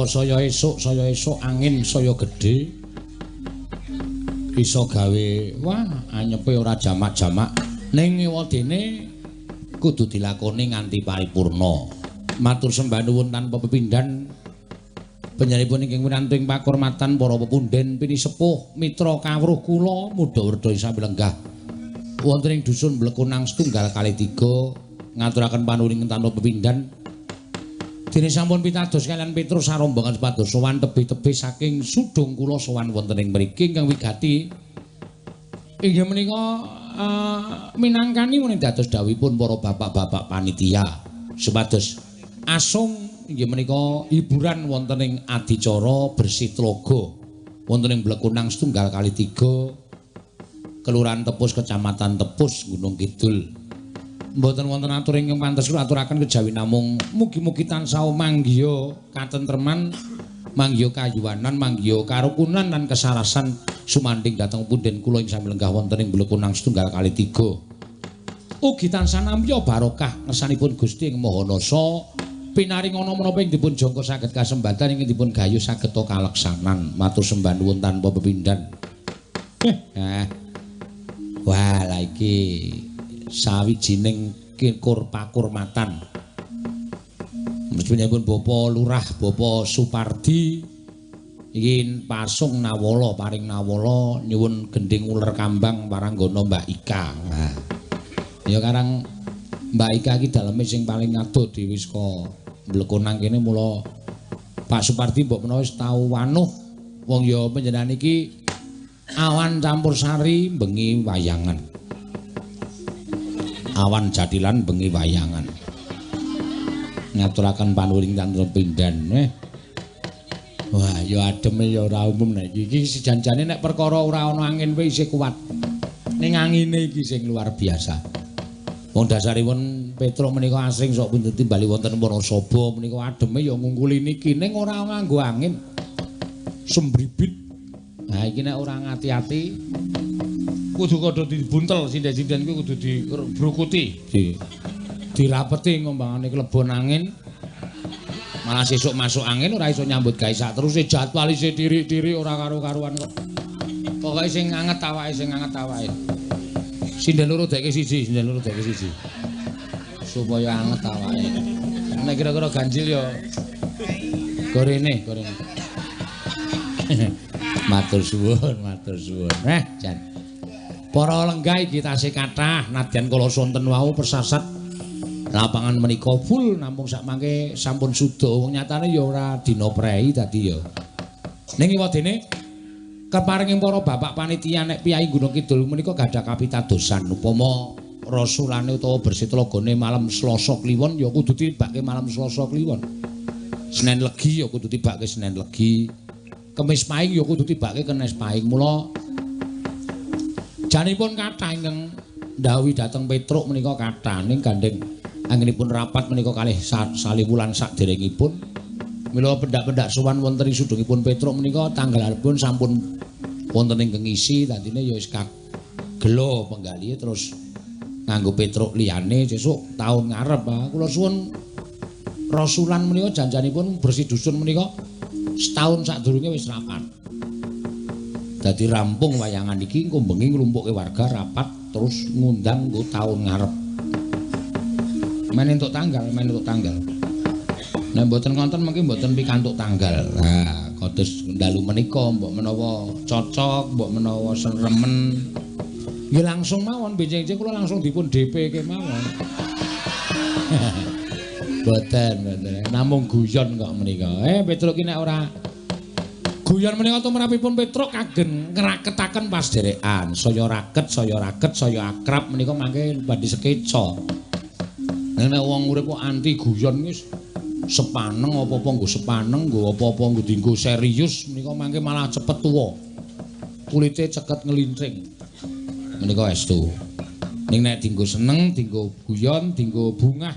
Apa saya esuk angin saya gedhe bisa gawe wah anyepe ora jamak-jamak ning ewadene kudu dilakoni nganti paripurna. Matur sembah nuwun tanpa pepindhan panjenenganipun ingkang winantu ing pakurmatan para pepunden pinisepuh mitra kawruh kula mudha werda sami lenggah wonten ing dusun Blekunang setunggal kali 3 ngaturaken panuwun tanpa pepindhan. Dene sampun pitados kalian Petrus sarombongan sepados sowan tebih-tebih saking sudung kula sowan wonten ing mriki ingkang wigati inggih menika minangkani menika dados dawuhipun para bapak-bapak panitia sepados asung inggih menika hiburan wonten ing adicara bersih tlaga wonten ing Blekunang setunggal kali 3 Kelurahan Tepus Kecamatan Tepus Gunung Kidul. Mboten wonten atur ingkang pantes kula aturaken kejawi namung mugi-mugi tansah manggiya katentreman, manggiya kayuwanan, manggiya karukunan lan kesarasan sumandhing dhateng punden kula ing sami lenggah wonten ing Blekunang setunggal kali 3. Ugi tansah namya barokah ngersanipun Gusti ing Mahanasa pinaringana menapa ing dipun jangka saged kasembatan ing dipun gayuh saged kaleksanan. Matur sembah nuwun tanpa pepindhan. Wah, la iki sawijining kur pakurmatan. Mestipun Bapak Lurah, Bapak Supardi iki pasung nawala, paring nawala nyuwun gending uler kambang paranggana Mbak Ika. Nah, ya karang Mbak Ika iki daleme sing paling adoh dhewe saka Blekunang kene mula Pak Supardi mbok menawa wis tau wanuh wong ya panjenengan iki awan campur sari bengi wayangan. Awan jadilan bengi wayangan. Ngaturaken panuwun tanpa pindhan. Wah, ya adem ya ora umum nek iki janjane nek perkara ora ana angin wae isih kuat. Ning angine iki sing luar biasa. Wong dasaripun Petruk menika asring sok pun timbali wonten Wonosobo menika ademe ya ngungkuli niki ning ora nganggo angin. Sembribit. Nah iki nek ora ngati-ati kudu dibuntel sinden-sinden kuwi kudu dibrukuti, dirapeti ngombangane klebon angin. Malah sesuk masuk angin ora iso nyambut gawe sak teruse jadwal isih diri-diri ora karo-karuan kok. Pokoke sing anget awake, Sinden loro deke siji. Supaya anget awake. Nek kira-kira ganjil ya gorene. Matur suwun. Jan. Para lenggah iki tasih kathah nadyan kala sonten wau persasat lapangan menika full namung sak mangke sampun suda wong nyatane ya ora dina prei dadi ya. Ning iwadene keparinging para bapak panitia nek piyai Gunung Kidul menika gadah kapitadosan upama rasulane utawa bersih tlagane malam Selasa kliwon ya kudu tibake malam Selasa kliwon. Senen Legi ya kudu tibake Senen Legi. Kemis Pahing ya kudu tibake Kemis Pahing. Mula janipun kathah ingkang ndhawuhi dhateng Petruk menika kathah ning gandeng anggenipun rapat menika kalih saliwulan saderengipun. Mila pendak-pendak sowan wonten ing sudungipun Petruk menika tanggalipun sampun wonten ing ngisi dadine ya wis gelo penggalihe terus nganggo Petruk liyane sesuk taun ngarep. Kula suwun rasulan menika janjanipun bersih dusun menika setahun sadurunge wis rapat. Dadi rampung wayangan iki engko bengi nglumpukke warga rapat terus ngundang nggo taun ngarep. Men entuk tanggal. Nek mboten konten mungkin mboten pikantuk tanggal. Nah, kados dalu menika mbok menawa cocok, mbok menawa remen. Nggih langsung mawon benjing-benjing kula langsung dipun DP-ke mawon. Mboten. Namung guyon kok menika. Petruk iki nek ora guyon menika tumrapipun Petruk kagem ngraketaken pasderekan. Saya raket, saya akrab menika mangke badhe sekeca. Nek wong urip kok anti guyon wis sepaneng apa-apa nggo sepaneng, nggo apa-apa nggo dienggo serius menika mangke malah cepet tuwa. Kulite ceket ngelintring. Menika estu. Ning nek dienggo seneng, dienggo guyon, dienggo bungah.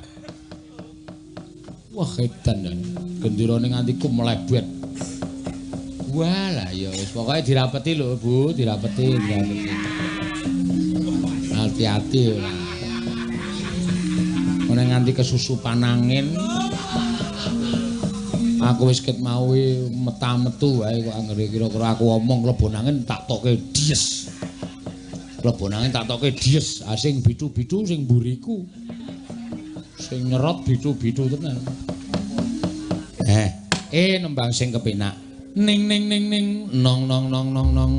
Wah edan. Gendirane nganti ku mlebet. Walah ya wis pokoke dirapeti lho Bu, dirapeti. Hati-hati ora. Nek nganti kesusupan angin Aku wis ket mau meta-metu wae kok anggere kira-kira aku omong klebon angin tak toke dies. Klebon angin tak toke dies, sing bitu-bitu sing mburiku. Sing nyerot bitu-bitu tenan. Nembang sing kepenak. Ning ning ning ning nong nong nong nong nong.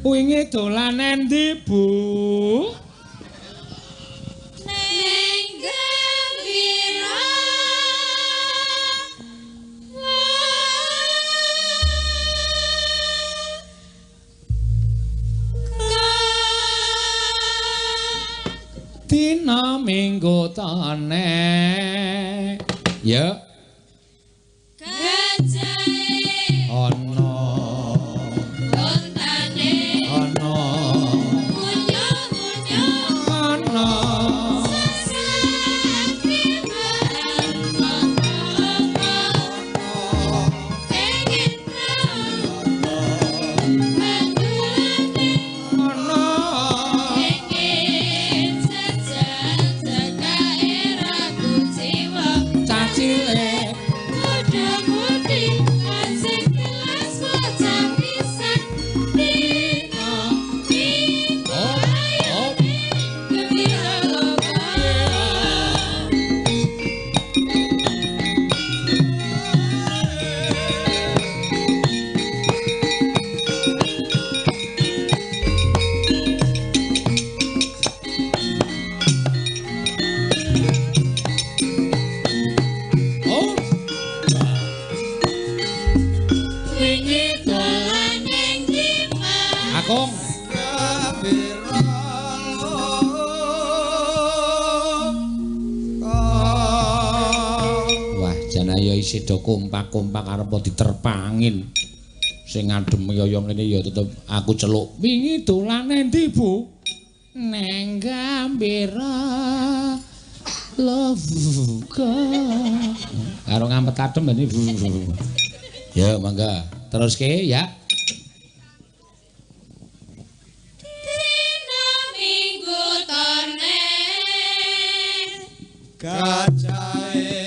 Wingi dolan endi, Bu? Dina minggu tane ya gajahe ana ontane ana munyo-munyo ana sedo kompak-kompak arep diterpangin sing adem kaya ngene ya tetep aku celuk wingi dolan endi Bu neng Gambira love karo ngampet adem ini ya mangga terus ke ya dina minggu tone gajahe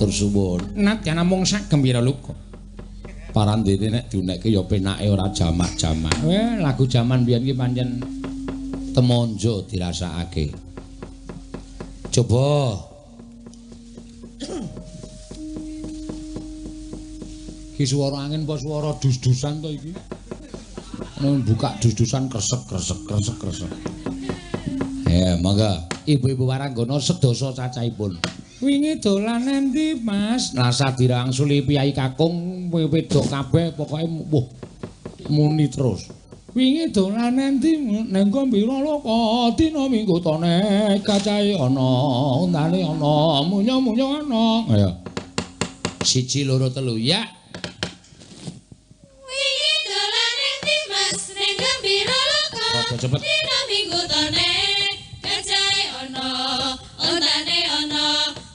suwun nadyan namung sak gembira luka parandene nek diunekke ya penake ora jamak-jamak lagu jaman biyen ki pancen temonjo dirasakake coba ki swara angin apa swara dus-dusan to iki nang buka dus-dusan kresek ya mangga ibu-ibu waranggana sedasa cacahipun wingi dolan endi Mas lah sadirangsuli piyai kakung wedok kabeh pokoke muni terus wingi dolan endi nang Gambira Loka dina minggu tone kacahe ana ontane ana munyo-munyo ana ayo 1 2 3 ya wingi dolan endi Mas nang Gambira Loka dina minggu tone kacahe ana ontane ana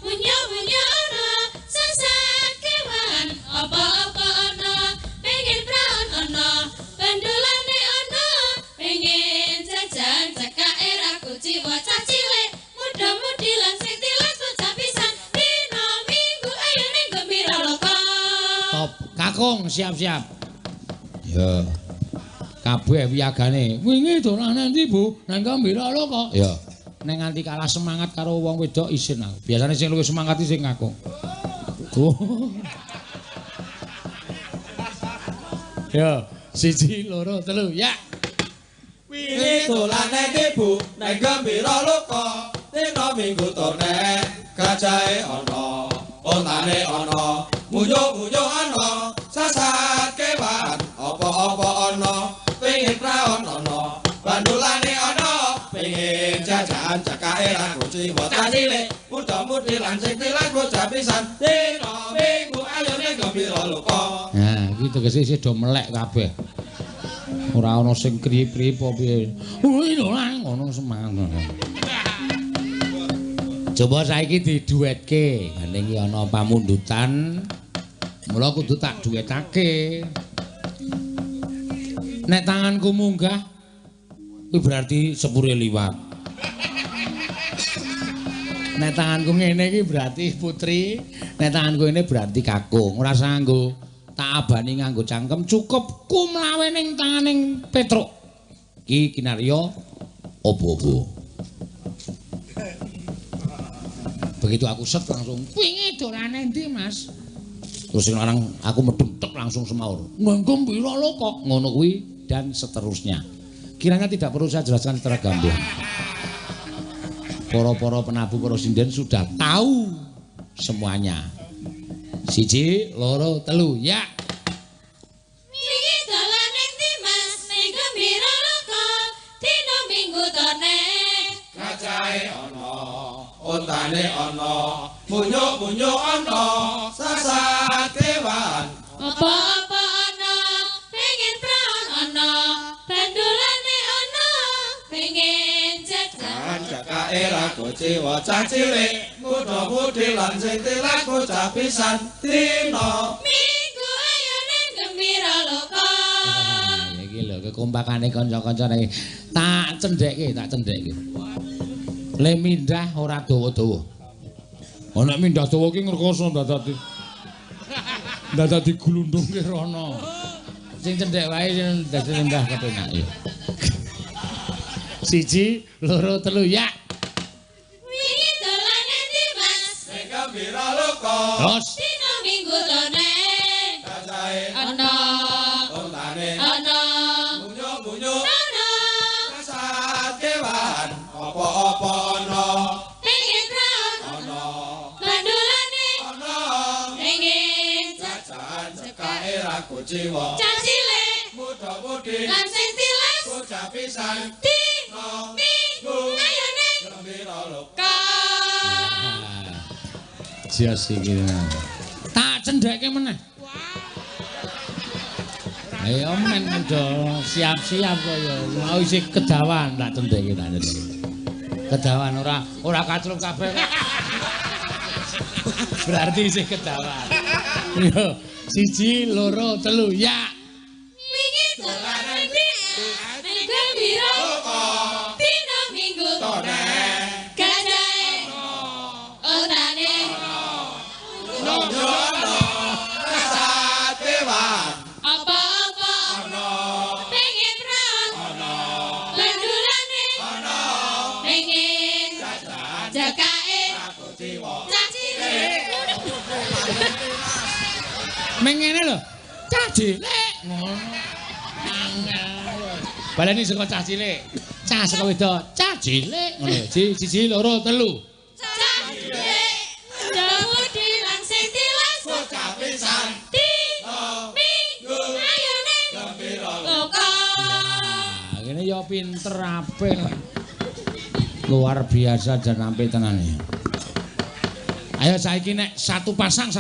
munyo-munyo ana sasak kewan apa-apa ana pengen praon ana bandulane ana pengen jajan cekake raku jiwa cah cilik muda-mudi lan sing tilas bocah pisan dina minggu ayo ning Gambira Loka top kakung siap-siap ya kabeh wiyagane wingi dolan endi Bu nang Gambira Loka ya nek nganti kalah semangat karo wong wedok isin aku. Biasane sing luwih semangat iki sing ngaku. Ya, 1 2 3 ya. Wingi dolan endi Bu nang Gambira Loka dina minggu tone kacahe ana ontane ana munyo-munyo ana sasat kewan apa-apa ana pengin praon ana bandulane ana pengin jajan cekake ra kuciwa cilik muda-mudi lan sing tilas bocah pisan dina minggu ayune gembira loka. Nah iki tegese isih do melek kabeh. Ora ana sing kriip-kriip apa piye. Ngono semangat. Coba saiki diduetke. Ngene iki ana pamundutan. Mula kudu tak duetake. Nek tanganku munggah kuwi berarti sepure liwat. Nek tanganku ngene iki berarti putri, nek tanganku ini berarti kakung. Ora usah nganggo tak abani nganggo cangkem, cukup kumlawe ning tanganing Petruk. Iki kinarya obo-obo. Begitu aku set langsung, "Wingi dolane ndi, Mas?" Terus sing larang aku medhum tek langsung semaur. "Nganggo pira lho kok?" Ngono kuwi dan seterusnya. Kiranya tidak perlu saya jelaskan secara gamblang. Para penabuh para sinden sudah tahu semuanya. 1, 2, 3, ya. Wingi dalan ning ndi Mas ning gembira loka dina minggu tone Kacahe ana ontane ana munyuk-munyuk ana sasat kewan apa-apa ana pengen praon ana bandulane ana pengen jajan cekake ra kuciwa cilik muda-mudi lan sing tilas bocah pisan dina minggu ayune gembira loka. Iki lho kekompakane kanca-kancane tak cendhekke. Le mindah ora dawa-dawa. Ana mindah dawa ki ngrekoso dadak digulundhungke rono. Sing cendhek wae sing dadi mindah kepenak ya. 1, 2, 3, ya. Wingi dalan ning ndi Mas ning gembira loka Terus dina minggu tone kacahe ana ontane ana munyuk-munyuk ana sasat kewan apa-apa ana pengen praon ana bandulane ana pengen jajan cekake ra kuciwa cacile muda-mudi lan sing tilas bocah pisan dina minggu ayune gembira loka. ka. jas iki. Tak cendhekke meneh. Ayo men udah siap-siap kaya mau isih kedawan tak cendhekke tak cendhekke. Kedawan ora kacruk kabeh. Berarti isih kedawan. Yo 1, 2, 3, ya. Wingi dalan ning ndi ning gembira dina minggu Tone kajae ontane sasat kewan apa-apa ana pengen praon ana bandulane ana pengen jakake kuciwa cacile Mengene lho. Cah cilik ngono. Baleni saka cah cilik. Cah saka wedok, cah cilik ngono. 1, 2, 3. cacile dawudi lan sing tilas bocah pisan dina minggu ayune gembira loka. Nah, ini ya pinter apik. Luar biasa dan apik tenan ya. Ayo saiki nek satu pasang.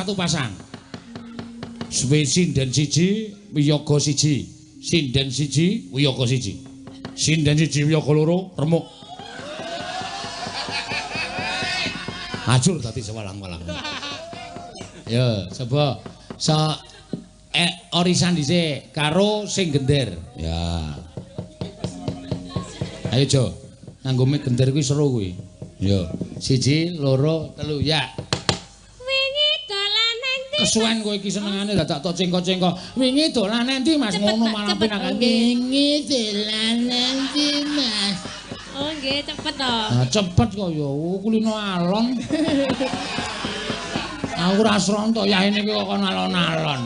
Suwe sinden 1, wiyaga 1. Sinden 1, wiyaga 1. Sinden 1, wiyaga 2, remuk. Ajur dadi sewalang-walang. Ya, coba orisan dhisik karo sing gender. Ya. Ayo Jo, nganggo mic gender kuwi seru kuwi. Ya, 1, 2, 3, ya. Wingi dalan ning ndi Kesuwen kowe iki senengane dadak tok cengkok-cengkok. Wingi dolan endi Mas? Ngono malah pinakane. Wingi dolan endi Mas? Oh nggih cepet to. Ah cepet kok ya, kulino alon. Aku ora sronto yaene iki kok alon-alon.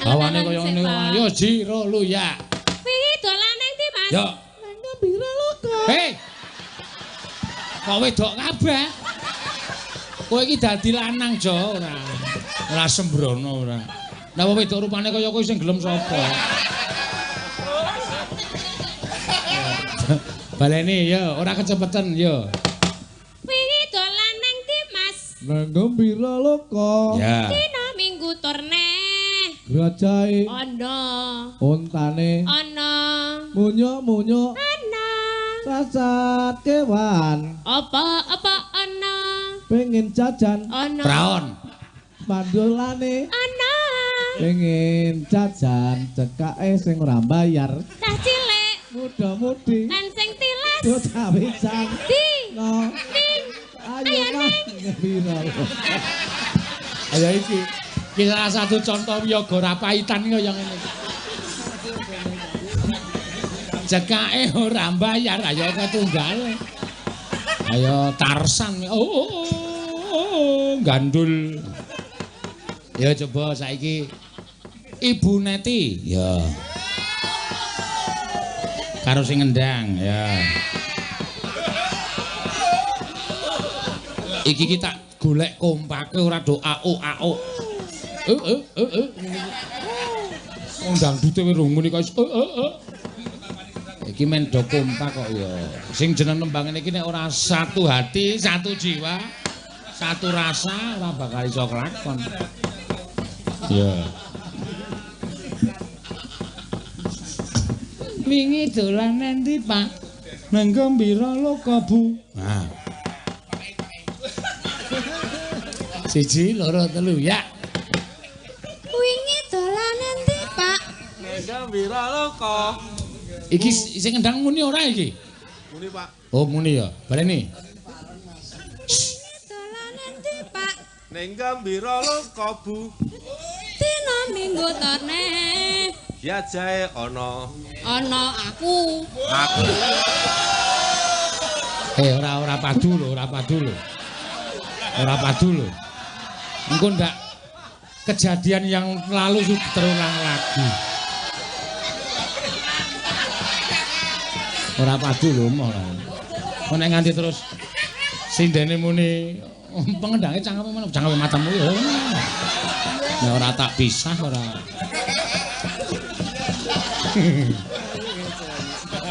Hawane kaya ngene wae. Yo jiro lu ya. Wingi dolan ning ndi Mas? Yo. Nang gembira loka. Hei. Kok wedok kabeh? Kowe iki dadi lanang, Jo, ora. Ora sembrono ora. Lah wong wedok rupane kaya kowe sing gelem sapa? Baleni yo, ora kecepetan yo. Wingi dolan nang ndi Mas? Nang Gembira Loka. Ya. Dina Minggu turne. Grajahe Ana. ontane Ana. munyuk-munyuk Ana. cacat kewan. Apa ana? Pengen jajan Ana. Praon. mandolane. Ana. Pengen jajan cekake sing ora bayar. Cah cilik. Muda-mudi Lan sing tilas. bocah wican. Di. No. Ning. Ayo Mas Gembira. Ayo iki. Iki salah satu contoh wiyaga rapahitan kaya ngene iki. Cekake ora mbayar, ayo ketunggale. Ayo Tarsan. Gandul. Ya coba saiki Ibu Neti, ya. Karo sing ngendang, ya. Iki kita golek kompake ora do au. Undang dute rungu nika iki men do kompak kok ya. Sing jeneng nembangane iki nek ora satu hati, satu jiwa, satu rasa ora bakal iso kelakon. Ya. Wingi dolan endi, Pak? Nang Gembira Loka, Bu. Nah. 1 2 3 ya. Wingi dolan endi, Pak? Nang Gembira Loka. Iki sing ngendang muni ora iki? Muni, Pak. Oh, muni ya. Baleni. Dolan endi, Pak? Nang Gembira Loka, Bu. Dina Minggu turne. Jajahe ana. Ana aku. Ora padu lho. Ora padu lho. Engko ndak kejadian yang lalu sudah terulang lagi. Ora padu lho moh. Kok nek nganti terus sindene muni pengendange cangkeme matamu ya. Nek ora tak pisah ora.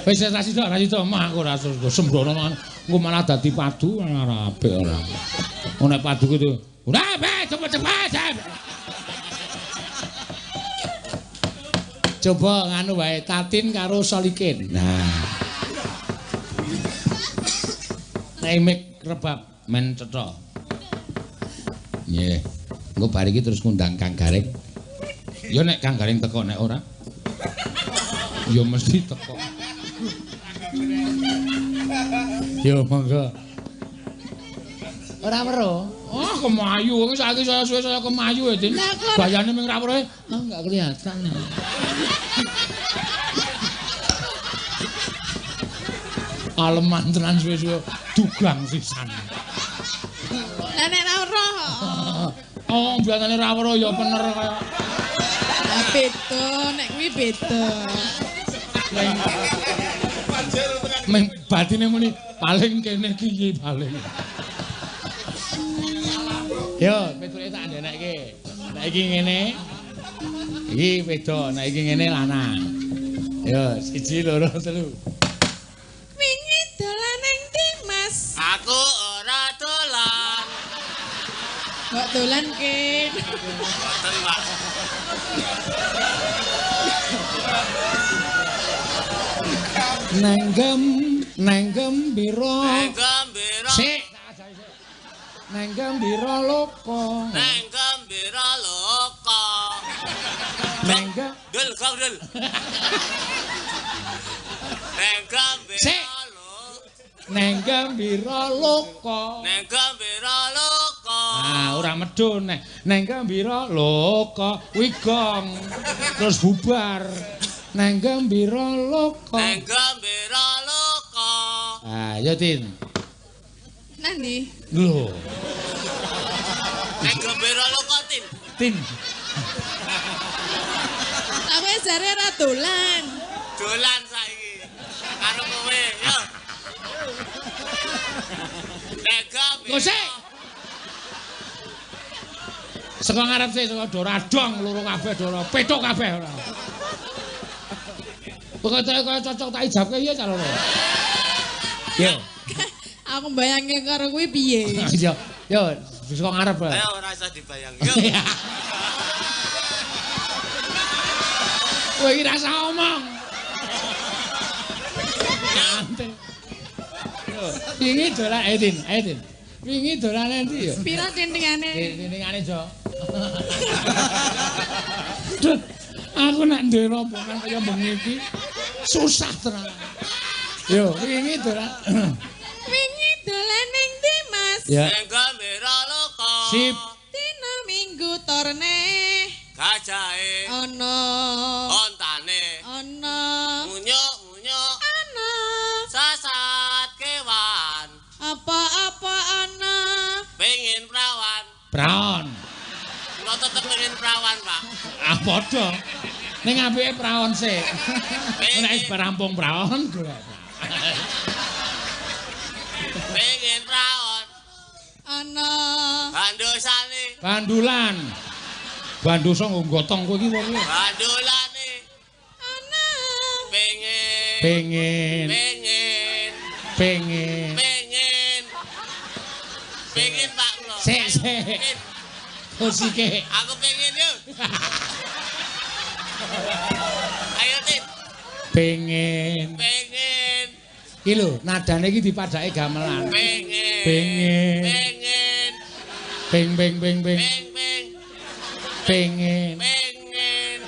Wis ra sida mah aku ora sembrono engko malah dadi padu ora apik ora. Nek padu gitu, ora cepet. Coba nganu wae Tatin karo Solikin. Nah. Remik rebab men cetha. Nggih. Engko bar iki terus ngundang Kang Garing. Ya nek Kang Garing teko nek ora ya mesti teko. Ya monggo. Ora weruh. Oh, kemayu. Wong saiki saya suwe saya kemayu ya, Din. Gayane ming ra weruh. Oh, enggak kelihatan. Aleman tenan suwe-suwe dugang sisan. Lah nek ra weruh. Oh, biasane ra weruh ya bener kaya. Lah beda, nek kuwi beda. Meng batine muni paling kene iki paling. Yo, petuke tak ndenekke. Nek iki ngene. Iki wedok, nek iki ngene lanang. Yo, 1 2 3. Wingi dolan nang ndi, Mas? Aku ora dolan. Kok dolan ke? Boten, Pak. Nang Gembira. Sik. Nang Gembira Loka. Nang Gembira Loka. Nang Dul, kau dul. Nang Gembira Loka. Nang Gembira Loka. Nang Gembira Loka. Ah, ora medun nek. Nang Gembira Loka kuwi gong. Terus bubar. Nang Gembira Loka. Nang Gembira Loka. Ah, ya Tin. Nang ndi? Lho, Nang Gembira Loka, Tin. Tin. Aku jare ra dolan. Dolan saiki. Karo kowe, yo. Nang Gembira. Kok sik? Saka ngarep sik saka doradong loro kabeh dora petuk kabeh ora. Pokoke kaya cocok tak ijabke ya calon. Yo. Aku bayangke karo kuwi piye? Yo, saka ngarep. Ayo ora iso dibayang. Yo. Kowe iki rasa omong. Santai. Yo, wingi dolan Edin. Wingi dolane ndi yo? Pira tintingane? Tintingane, Jo. Duh, aku nek duwe rombongan kaya bengi iki susah tenan. Yo, wingi dolan. Wingi dolan ning ndi, Mas? Ya. Ning Gambira Loka. Sip. Dina Minggu torne. Gajahe. Ana. Ontane. Ana. Munyuk-munyuk. Ana. Sasat kewan. Apa-apa ana. Pengin prawan. Praon. Kula tetep pengin prawan, Pak. Ah padha. Ning apike praon sik. Nek wis rampung praon golek. Pengin prawan. Ana. Bandosane. Bandulan. Bandosa nggo gotong kowe iki wong iki. Bandolane. Ana. Pengin. Pengen. Pengin. Pengen. Pengin. Pengin, Pak kula. Sik. Pengin. Musike. Aku pengen yuk. Ayo Tin. Pengen. Pengen. Iki lho, nadane iki dipadake gamelan. Pengen. Pengen. Pengen. Peng peng peng peng. Peng peng. Pengen. Pengen.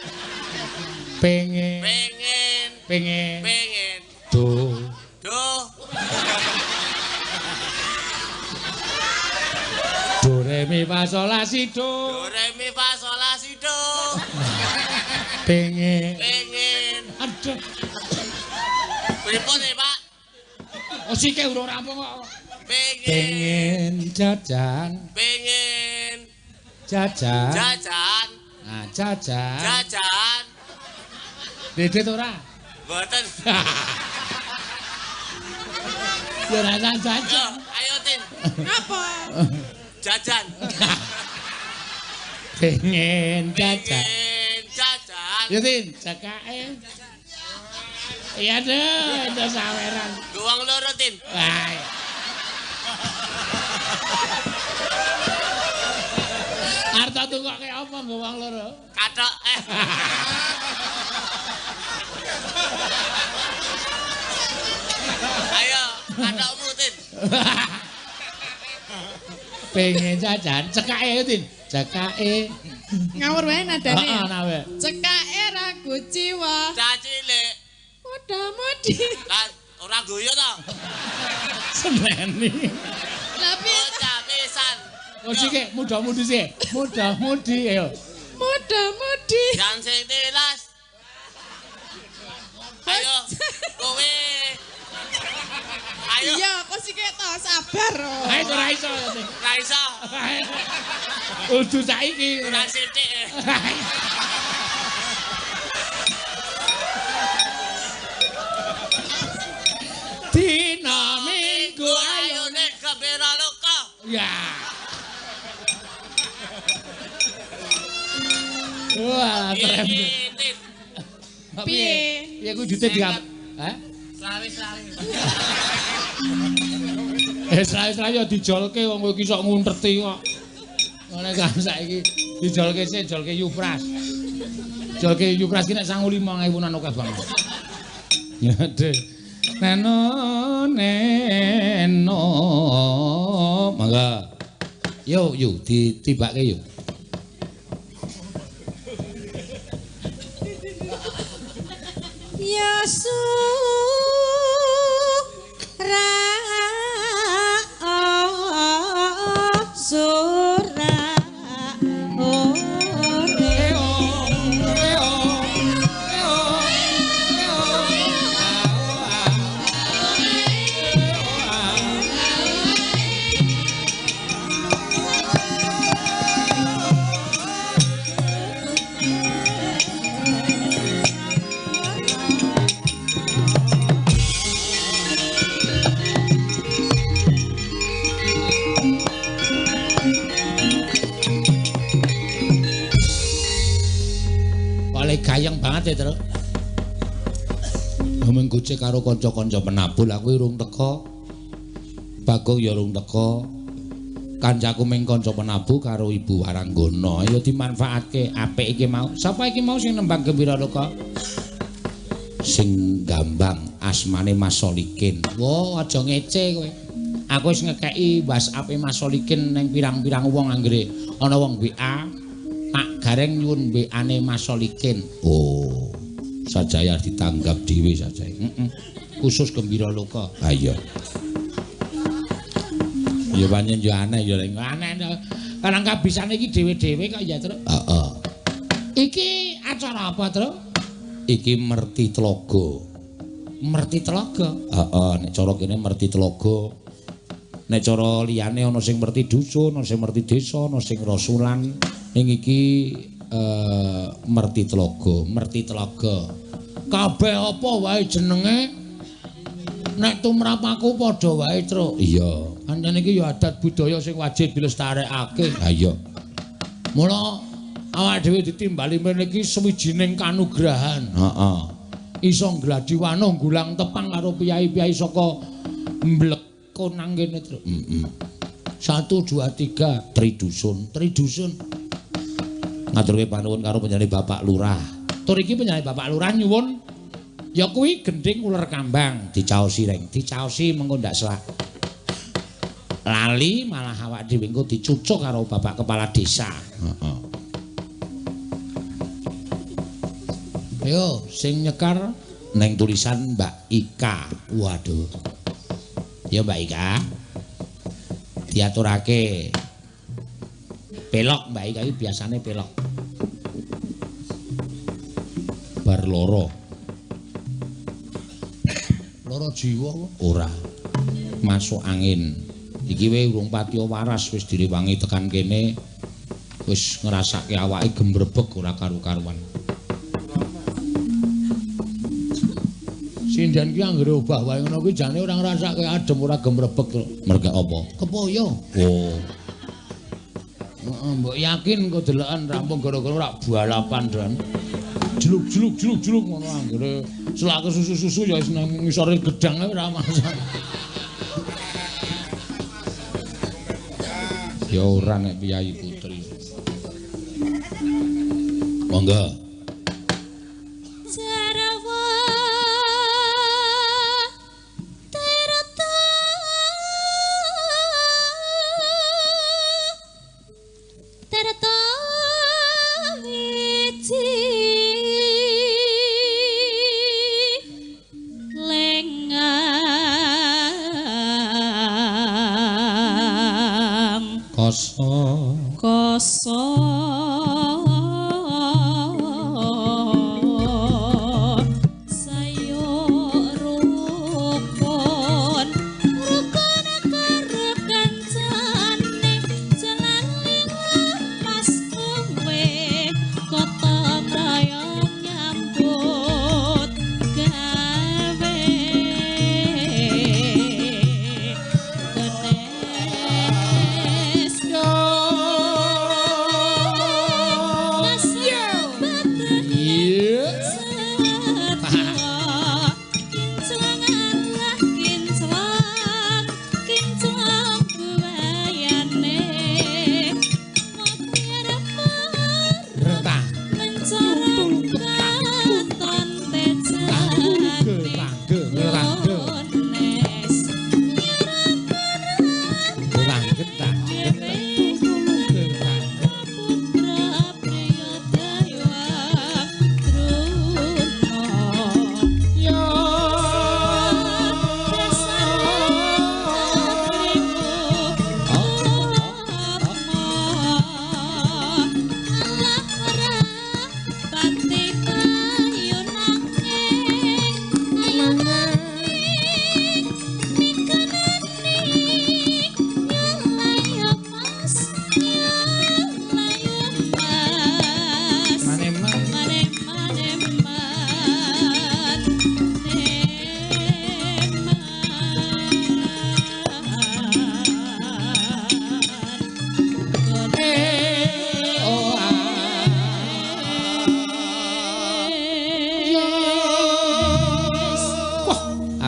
Pengen. Pengen. Pengen. Pengen. Do. Duh. Do re mi fa sol la si do. Do re mi fa sol la si do. Pengen. Pengen. Aduh. Pripun ya, Pak? Oh sike urung rampung kok. Pengen. Pengen jajan. Pengen. Jajan. Jajan. Nah, jajan. Jajan. Dedet ora? Mboten. Ya ora Yo, jajan. ayo Tin. Apa? Jajan. Pengen jajan. Pengen jajan. Ya Tin, cekake. Iya deh, itu saweran. Guang loro Tin. Wah. Arta tungkoke apa nggo wong loro? Kathok. Ayo, kathokmu Tin. Pengen jajan, cekake ya Tin. Cekake. Ngawur wae nadane. Heeh, nawe. Cekake ragu jiwa. Cah cilik. Muda-mudi. Lah ora guyu to? Seneni. Lah piye? Bocah pisan. Oh sik, muda-mudi sik. Muda-mudi ayo. Muda-mudi. Yang sing tilas. Ayo, kowe. Ayo. Iya, kok sik to sabar. Ayo ora iso ya Tin. Ora iso. Udu saiki. Ora sithik. Dina Minggu Ayo nek Gambira Loka. ya. Wah, keren. Tin. Piye? Piye ku jute diap? Hah? Slawi-slawi. Selawe-selawe ya dijolke wong kowe iki sok ngunterti kok. Ngene kan saiki dijolke sik jolke Yupras. Jolke Yupras ki nek sangu 5.000-an akeh banget. Ya deh. Neno neno. Mangga. Yo ditibake yo. awake gayeng banget ya, Tru. Mung gocek karo kanca-kanca penabul aku urung teko. Bagong ya urung teko. Kancaku ming kanca penabuh karo Ibu Waranggana ya dimanfaatke apik iki mau. Sapa iki mau sing nembang Gembira Loka? Sing gambang asmane Mas Solikin. Wo aja ngece kowe. Aku wis ngekeki WhatsApp Mas Solikin ning pirang-pirang wong anggere ana wong WA tak gareng nyuwun WA-ne Mas Solikin. Oh. Sajaya ditanggap dhewe saja. Khusus Gembira Loka. Ha iya. Ya pancen yo aneh ya aneh. Karang kabisane iki dhewe-dhewe kok ya, Tru. Heeh. Iki acara apa, Tru? Iki Merti Tlaga. Merti Tlaga? Heeh, nek cara kene Merti Tlaga. Nek cara liyane ana sing Merti Dusun, ana sing Merti Desa, ana sing Rasulan. Ning iki Merti Tlaga, Merti Tlaga. Kabeh apa wae jenenge nek tumrap aku padha wae, Tru. Iya. Pancen iki ya adat budaya sing wajib dilestarekake. Ha iya. Mula awake dhewe ditimbali mriki sewijining kanugrahan. Heeh. Iso gladi wanuh gulang tepang karo piyai-piyai saka Mblekon kene, Tru. 1 2 3 Tridusun, Tridusun. Ngaturke panuwun karo penyanyi Bapak Lurah. Tur iki penyanyi Bapak Lurah nyuwun ya kuwi gending uler kambang dicaosi reng, dicaosi mengko ndak selak. Lali malah awak dhewe engko dicucuk karo Bapak Kepala Desa. Heeh. Ayo sing nyekar neng tulisan Mbak Ika. Waduh. Ya Mbak Ika. Diaturake pelok Mbak Ika iki biasane pelok. Bar loro. Loro jiwa ora. Masuk angin. Iki wae urung patiya waras wis direwangi tekan kene wis ngrasake awake gembrebeg ora karu-karuan. Sindan ki anggere obah wae ngono kuwi jane ora ngrasake adem ora gembrebeg. Merga apa? Kepoyo. Oh. Heeh, mbok yakin kok deloken rampung gara-gara ora balapan dan jeluk ngono anggere selake susu-susu ya wis nang ngisore gedang ora masalah. Ya ora nek Piyayi Putri. Monggo. Jarawa terata terata wiji lengang koso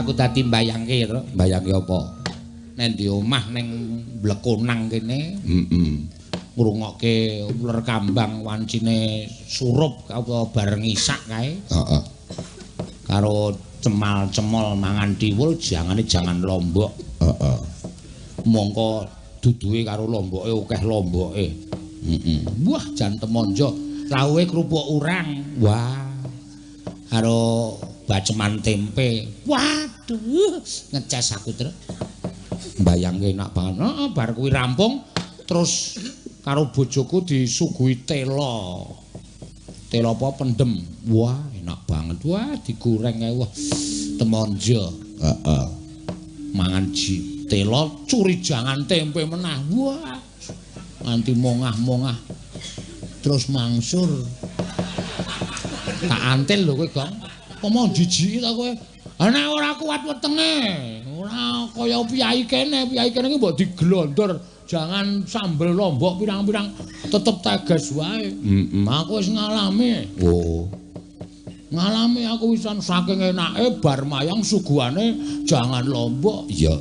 aku dadi mbayangke to. Mbayangke apa? Nek ndi omah ning Blekonang kene, ngrungokke uler kambang wancine surup apa bareng isak kae. Heeh. Karo cemal-cemol mangan tiwul jangan lombok. Heeh. Mongko duduhe karo lomboke akeh lomboke. Wah, jan temonjo. Rawuhe krupuk urang. Wah. Karo baceman tempe. Waduh, ngeces aku terus. Mbayangke enak banget. Heeh, bar kuwi rampung terus karo bojoku disuguhi telo. Telo apa pendem. Wah, enak banget. Wah, digoreng kae wah. Temonjo. Heeh. Mangan telo curi jangan tempe menah. Wah. Nganti mongah-mongah. Terus mangsur. Tak antil lho kowe, Gong. Pomong jijiki ta kowe. Ana ora kuat wetenge. Ora kaya piyai kene ki mbok diglondor. Jangan sambel lombok pirang-pirang tetep tegas wae. Aku wis ngalami. Oh. Ngalami aku wisan saking enake bar mayang suguhane jangan lombok. Iya.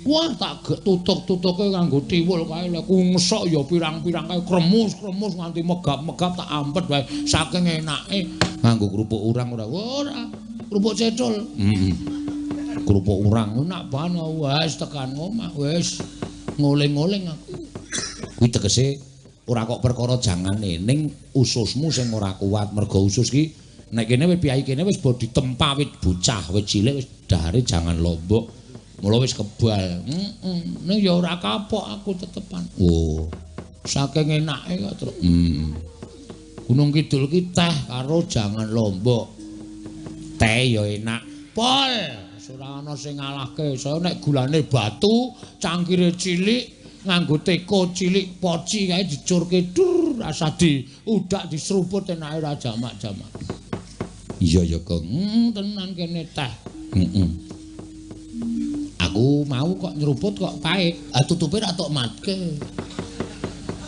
Wah, tak tutuk-tutuke kanggo tiwul kae lek ngesok ya pirang-pirang kae kremus-kremus nganti megap-megap tak ampet wae saking enake nganggo krupuk urang ora krupuk cecul. Krupuk urang enak banget wis tekan omah wis ngoling-ngoling aku. Kuwi tegese ora kok perkara jangane ning ususmu sing ora kuat mergo usus ki nek kene piyai kene wis bodhi tempa wit bocah wis cilik wis dahare jangan lombok. Mula wis kebal. Ning ya ora kapok aku tetepan. Oh. Saking enake kok terus. Gunung Kidul ki teh karo jangan lombok. Teh ya enak. Pol, ora ana sing ngalahke. Saya nek gulane batu, cangkire cilik, nganggo teko cilik poci kae dicurke dur rasa diudak diseruput enake ora jamak-jamak. Iya ya, Kang. Tenan kene teh. Aku mau kok nyeruput kok pahit. Tutupe rak tok matke.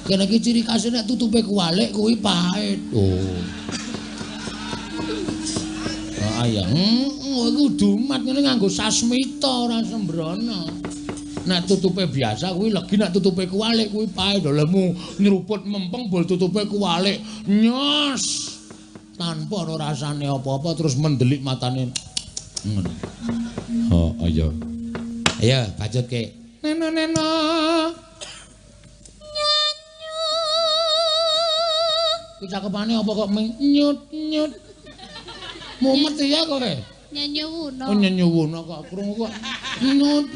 Kene iki ciri khase nek tutupe kuwalik kuwi pahit. Oh. Ya. Kudu mat ngene nganggo sasmita ora sembrono. Nek tutupe biasa kuwi legi nek tutupe kuwalik kuwi pahit. Lemu nyeruput mempeng bol tutupe kuwalik. Nyos. Tanpa ana rasane apa-apa terus mendelik matane. Ngono. Oh, iya. Ayo, bacutke. Neno. Nyanyu. Kuwi cakepane apa kok nyut. Mumet ya kowe. Nyanyuwuna. Oh nyanyuwuna kok krungu kok nyut.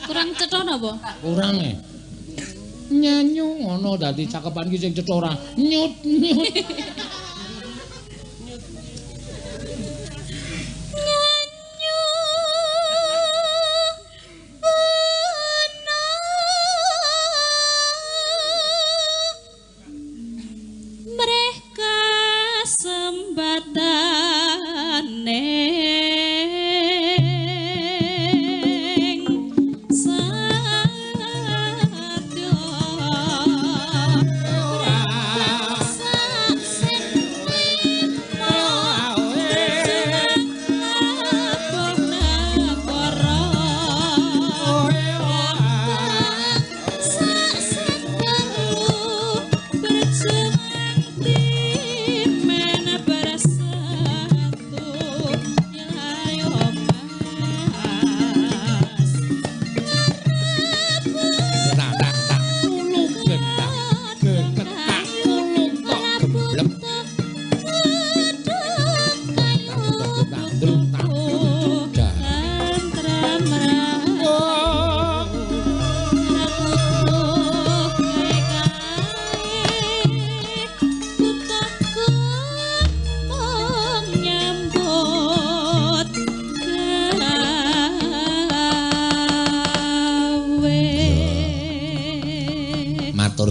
Kurang cetha napa? Kurange. Nyanyu ngono dadi cakepan ki sing cetha ora nyut.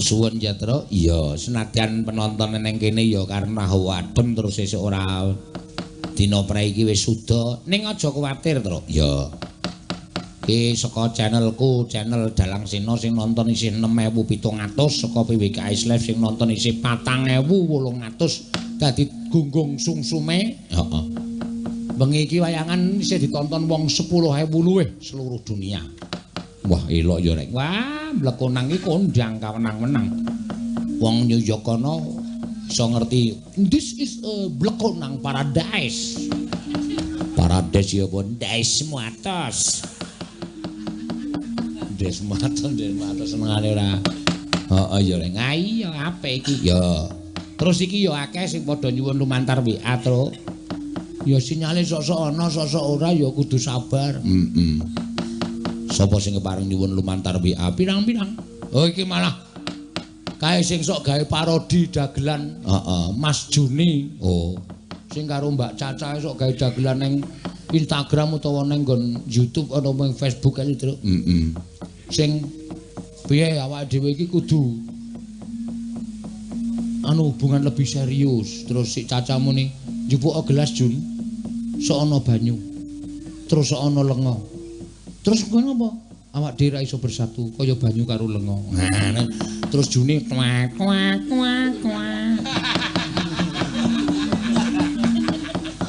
Suwun Jatra. Iya, senadyan penonton ning kene ya karena adem terus sesuk ora dina prei iki wis suda. Ning aja kuwatir, Tru. Ya. Iki saka channelku, channel Dalang Sena sing nonton isih 6.700, saka PWKS Live sing nonton isih 4.800. Dadi gunggung sungsume. Heeh. bengi iki wayangan isih ditonton wong 10.000 luwih seluruh dunia. Wah, elok ya rek. Wah, Blekonang iki kondang kawenang-wenang. Wong New York kono iso ngerti this is a Blekonang paradise. Paradise ya pun Des Muatos. Des Muatos senengane ora. Heeh ya rek. Iya apik iki ya. Terus iki ya akeh sing padha nyuwun lumantar WA, Tru. Ya sinyale sok-sok ana, sok-sok ora ya kudu sabar. Sapa sing kepareng nyuwun lumantar WA pirang-pirang? Oh iki malah kae sing sok gawe parodi dagelan. Mas Juni. Oh. Sing karo Mbak Caca sok gawe dagelan ning Instagram utawa ning nggon YouTube utawa ning Facebook ae, Tru. Sing piye awake dhewe iki kudu hubungan lebih serius. Terus si Caca muni njupuk gelas Jun sok ana banyu terus sok ana lenga terus ngono apa awak dhewe ra iso bersatu kaya banyu karo lenga. Nah, terus Juni kwak kwak kwak kwak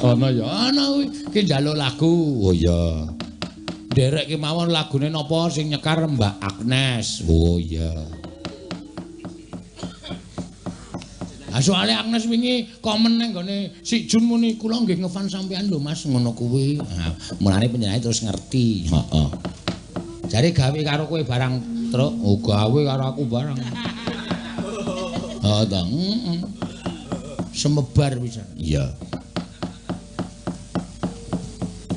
ana ya ana kuwi ki njaluk lagu. Oh iya derek ki mawon lagune napa sing nyekar Mbak Agnes. Oh iya. Soale Agnes wingi komen nang gone si Jun muni kula nggih ngefan sampean lho Mas ngono kuwi. Nah, mulane penyanyi terus ngerti. Heeh. Jare gawe karo kowe barang, Truk. Oh, gawe karo aku barang. Heeh, ta. Semebar pisan. Iya.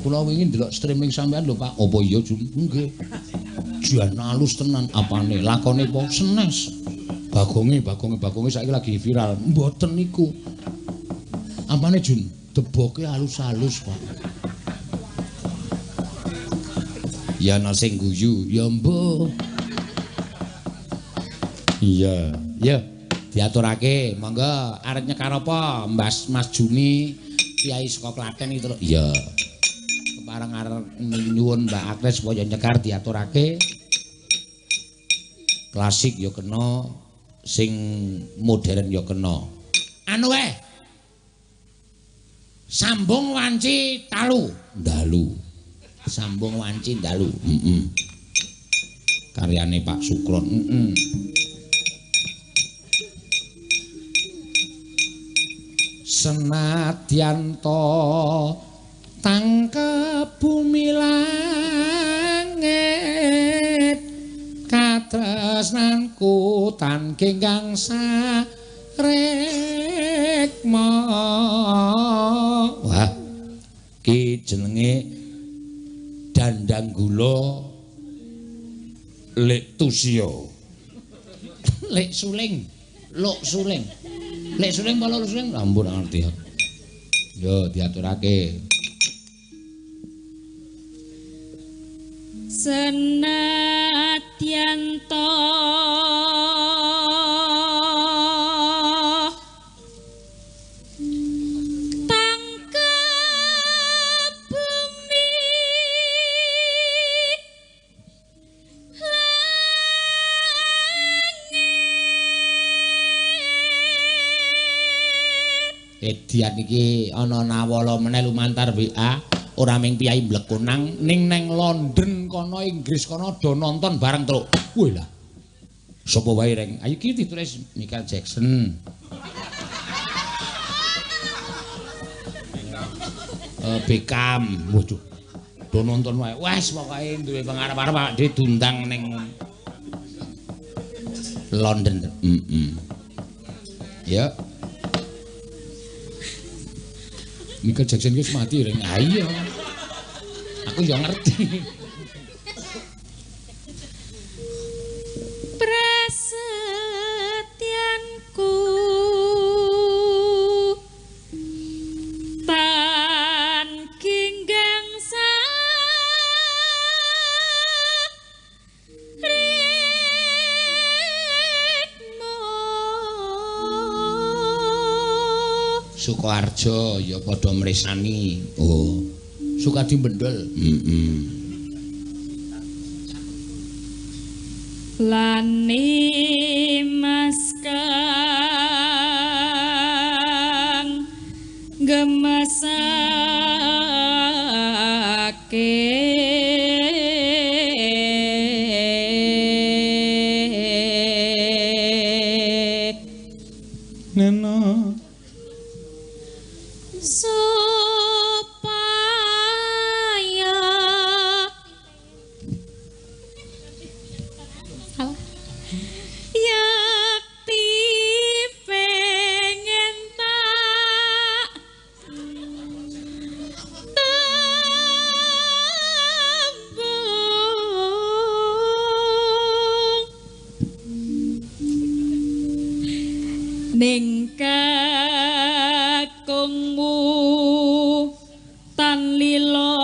Kula wingi ndelok streaming sampean lho Pak. Apa iya Jun? Nggih. Jan alus tenan apane? Lakone apa? Senes. Bagonge saiki lagi viral. Mboten niku. Apane Jun? Deboke halus-halus, Pak. Ya ana sing guyu, ya mbuh. Iya, ya diaturake. Monggo arep nyekar apa? Mas Juni, Kiai saka Klaten iki, Truk. Iya. Kepareng arep nyuwun Mbak Agnes supaya nyekar diaturake. Klasik ya kena, sing modern ya kena. Anu wae. Sambung wanci talu, dalu. Sambung wanci dalu. Karyane Pak Sukron. Senadyan to tangkep bumi langit katresnanku tan kenggang sarekma. Wah, ki jenenge Dandang Gula Lek Tusio. Lek Suling, Lok Suling. Lek Suling apa Lok Suling? Ampun ngerti aku. Yo diaturake. Senadyan to tangkep bumi langit. Edian iki ana nawala meneh lumantar WA. Ora ming piyai Blekonang ning nang London kono Inggris kono do nonton bareng Truk. Wih lah. Sopo wae reng? Ayo iki ditulis Michael Jackson. Beckham. Waduh. Do nonton wae. Wes pokoke duwe pangarep-arep awake dhewe diundang ning London. Ya. Michael Jackson wis mati reng. Iya. Aku ya ngerti. Prasetyanku tan kinggang Sukoharjo ya padha mresani. Oh. Sukadi Bendel. Lani Mas Kang gemesan Nena supaya yakti pengen tak tembung ning kakungmu tan lila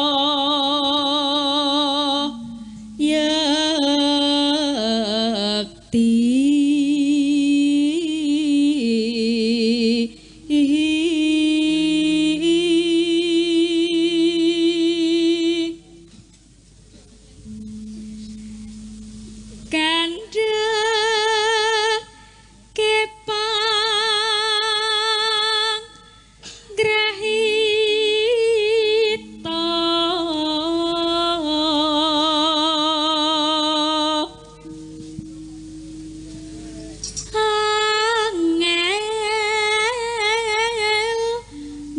yakti kandha kepang grahita angel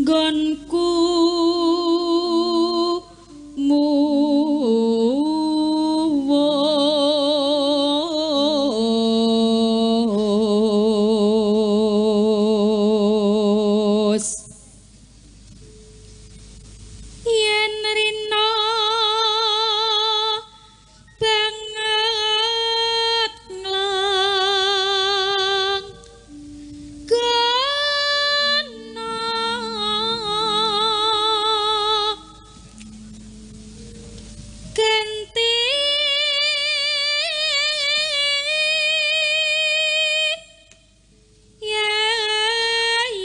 gonku muwus yen rina banget nglang gana ganti yai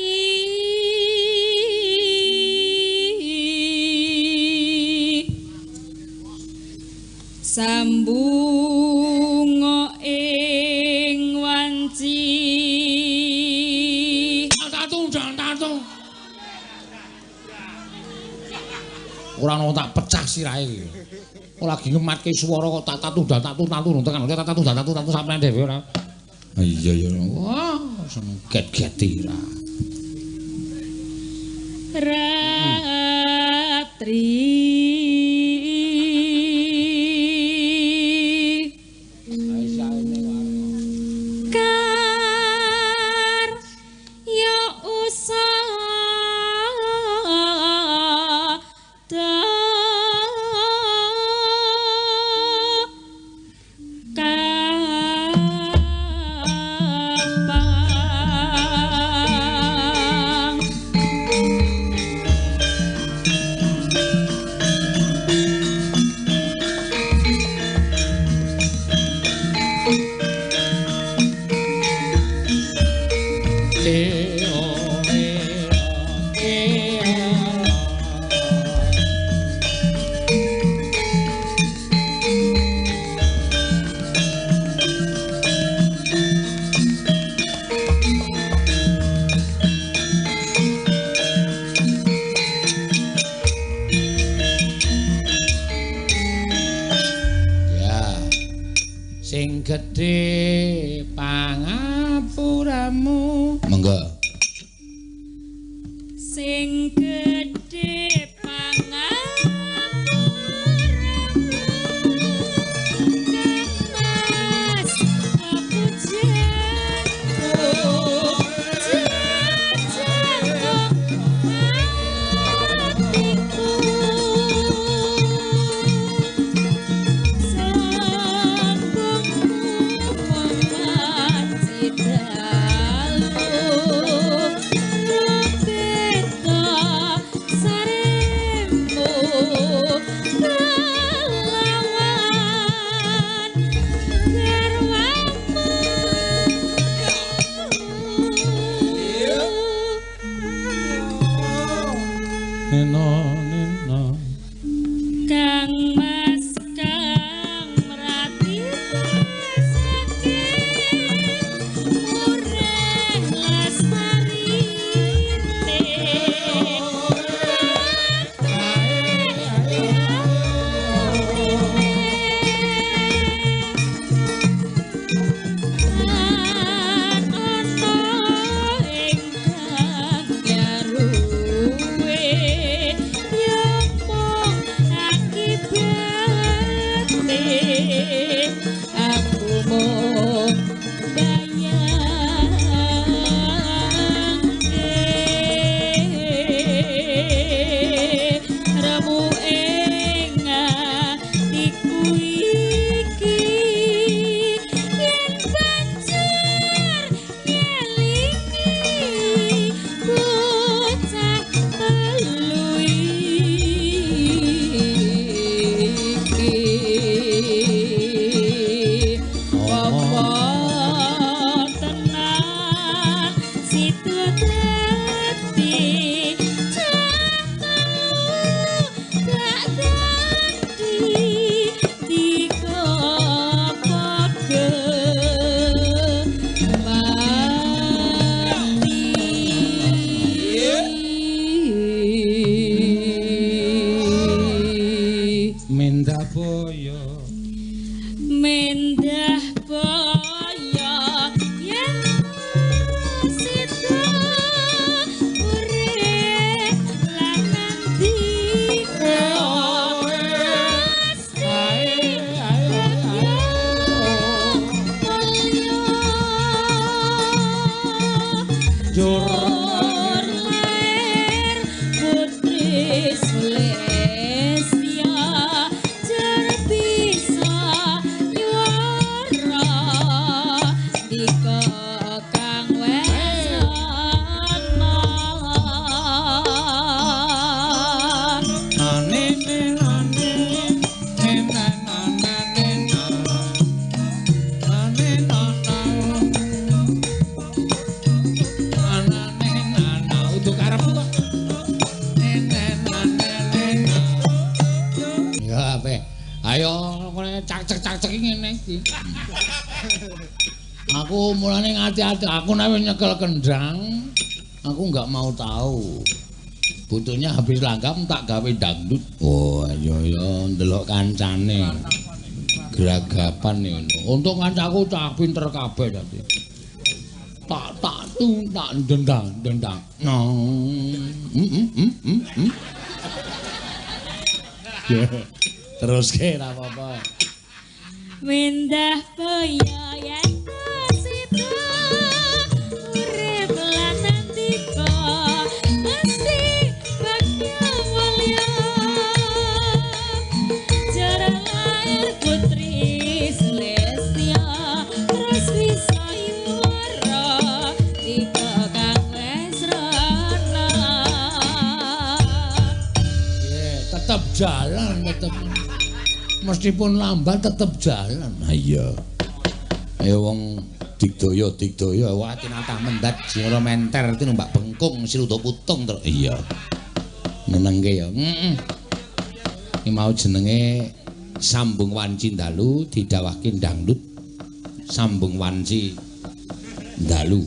sambunga ing wanci ora ono tak pecah sirahe iki. Ora lagi ngematke swara kok tak tatu tekan tatu sampeyan dhewe ora. Iya ya. Wah, get-geti ra. ratri kar ya usada kapang sing gedhe pangapuramu. Monggo. Sing gedhe pangapuramu Mas cak-cak ngene iki. Aku mulane ngati-ati, aku nek nyekel kendang, aku enggak mau tahu. Butuhnya habis langgam tak gawe dangdut. Oh, iya ya ndelok kancane. Geragapan ngono. Untung kancaku cah pinter kabeh dadi. Tak dendang. No. Terus ke ora apa-apa. Mendah kaya yen sida urip lan nantika mesti bakya mulya jare lair putri Celestia terus bisa yuara tika kang wis rana tetep jalan meskipun lambat tetep jalan. Iya. Ayo wong digdaya wah tinatah mendat sira menter itu numpak bengkung siludo putung terus. Iya. Nenengke ya. Iki mau jenenge Sambung Wanci Dalu didhawuhke dangdut. Sambung Wanci Dalu.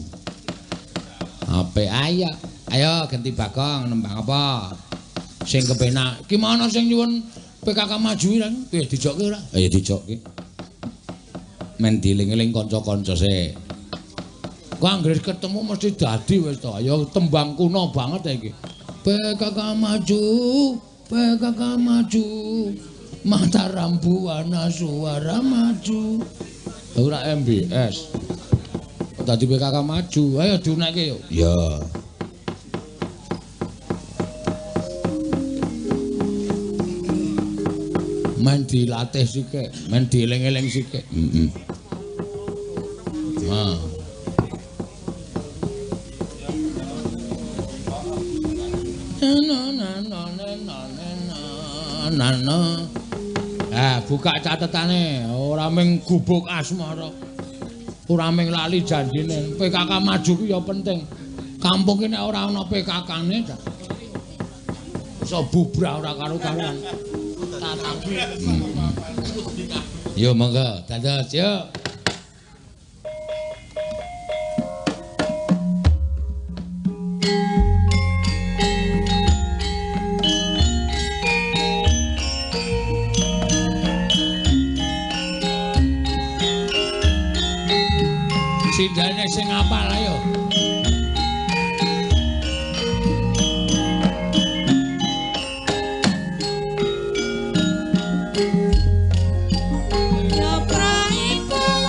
Ape ayo ganti Bagong nembang apa? Sing kepenak. Ki mana sing nyuwun PKK maju kan, dijokke ora? Ya dijokke. Men dieling-eling kanca-kanca sik. Kok anggere ketemu mesti dadi wis to. Ya tembang kuno banget iki. PKK maju, Mataram Buana suara maju. Ora MBS. Dadi PKK maju. Ayo diunekke yo. Ya. Men dilatih sithik, men dieling-eling sithik. Nah. Buka catetane, ora ming gubuk asmara. Ora ming lali janjine. PKK maju ku ya penting. Kampung iki nek ora ana PKK-ne iso bubrah ora karo-karuan. Yo monggo, dados yo. Sindane sing apal ayo. yo praipun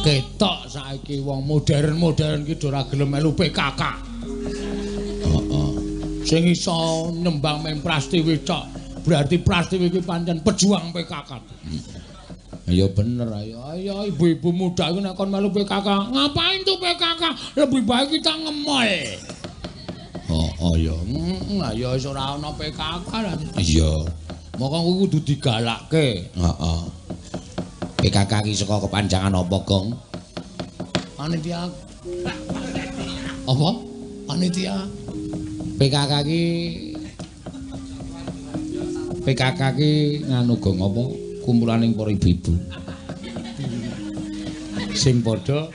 Ketok saiki wong modern-modern ki ora gelem melu PKK. Heeh. Sing iso nyembang meng Prastiwi tok, berarti Prastiwi ki pancen pejuang PKK. Ya bener ayo ibu-ibu muda iku nek kon melu PKK, ngapain tuh PKK? Lebih baik kita ngemol. Oh ya, ayo wis ora ana PKK lah. Iya. Moko kudu digalakke. Heeh. PKK ki saka kepanjangan apa, Gong? Panitia. Apa? Panitia. PKK ki nganu Gong apa? Kumpulaning para ibu-ibu. Sing padha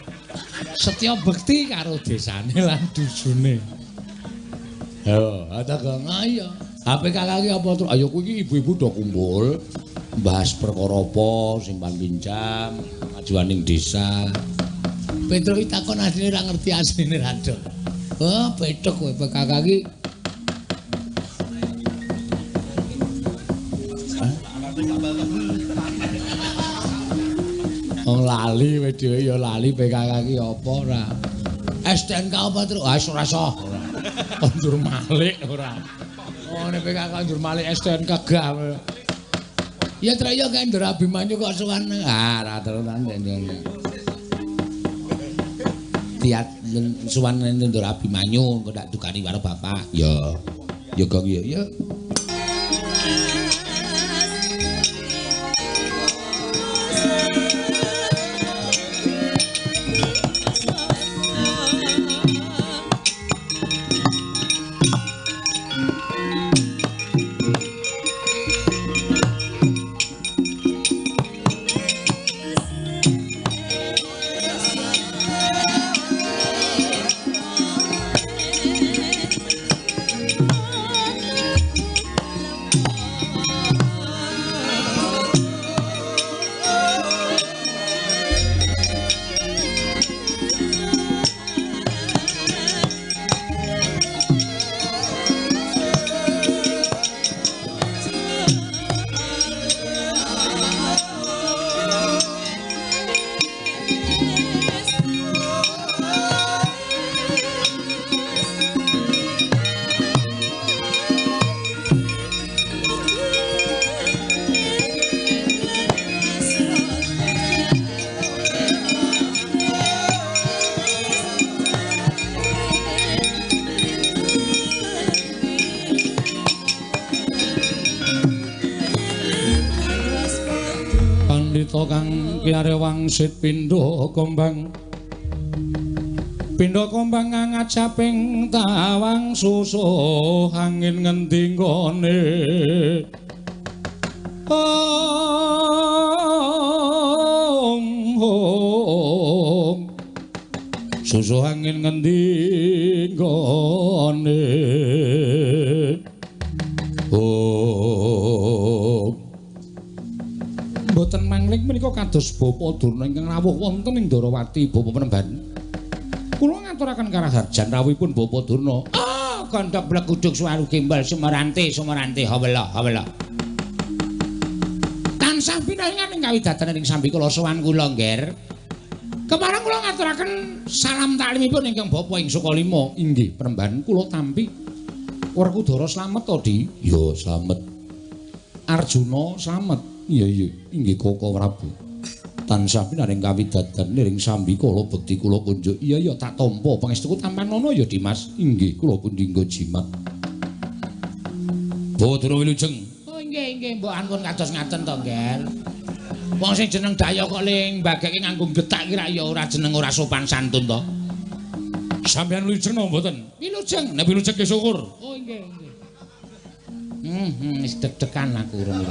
setya bekti karo desane lan dusune. Yo, ada Gong ayo. PKK ki apa terus? Ayo kuwi ibu-ibu do kumpul. Bahas perkara apa simpan pinjam majuaning desa. Petro iki takon asline ora ngerti asline rada. Oh, petok kowe PKK iki. Wong lali kowe dhewe ya lali PKK iki apa ora? STNK apa terus? Ah ora iso. Kondur Malik ora. Oh nek PKK kondur Malik STNK gak. Ya traya kan Ndara Abimanyu kok sowan. Ah, ra terusan jenenge. Tiat sowan Ndara Abimanyu kok tak tukani karo bapak. Ya. Ya Gong ya. Kang Kyare Wangsit pindha kombang ngangajaping tawang susuh angin ngendi nggone susuh angin ngendi nggone Mboten mangling menika kados Bapa Durna ingkang rawuh wonten ing Darawati Bapa Penemban. Kula ngaturaken karaharjan rawuhipun Bapa Durna. Kandhak blekuduk suwaru gimbal sumerante hawela. Tansah pinangan ing kawidatan ing sambi kula sowan kula nggih. Kemarang kula ngaturaken salam taklimipun ingkang Bapa ing Sukalima inggih Penemban kula tampi. Werkudara slamet to, Di? Ya slamet. Arjuna slamet. Iya inggih Koko Prabu. Tansah pinaring kawidatan ing sambi kala bekti kula kunjuk. Iya tak tampa pangestuku tampanana ya Dimas. Inggih kula pundingga jimat. Bawa Wilujeng. Oh inggih mbok ampun kados ngaten to, Nger. Wong sing jeneng Daya kok ling mbageke nganggo getak ki ra ya ora jeneng ora sopan santun to. Sampeyan Wilujeng napa mboten? Wilujeng, nek Wilujeng ki syukur. Oh inggih. Wis deg-degan aku urung.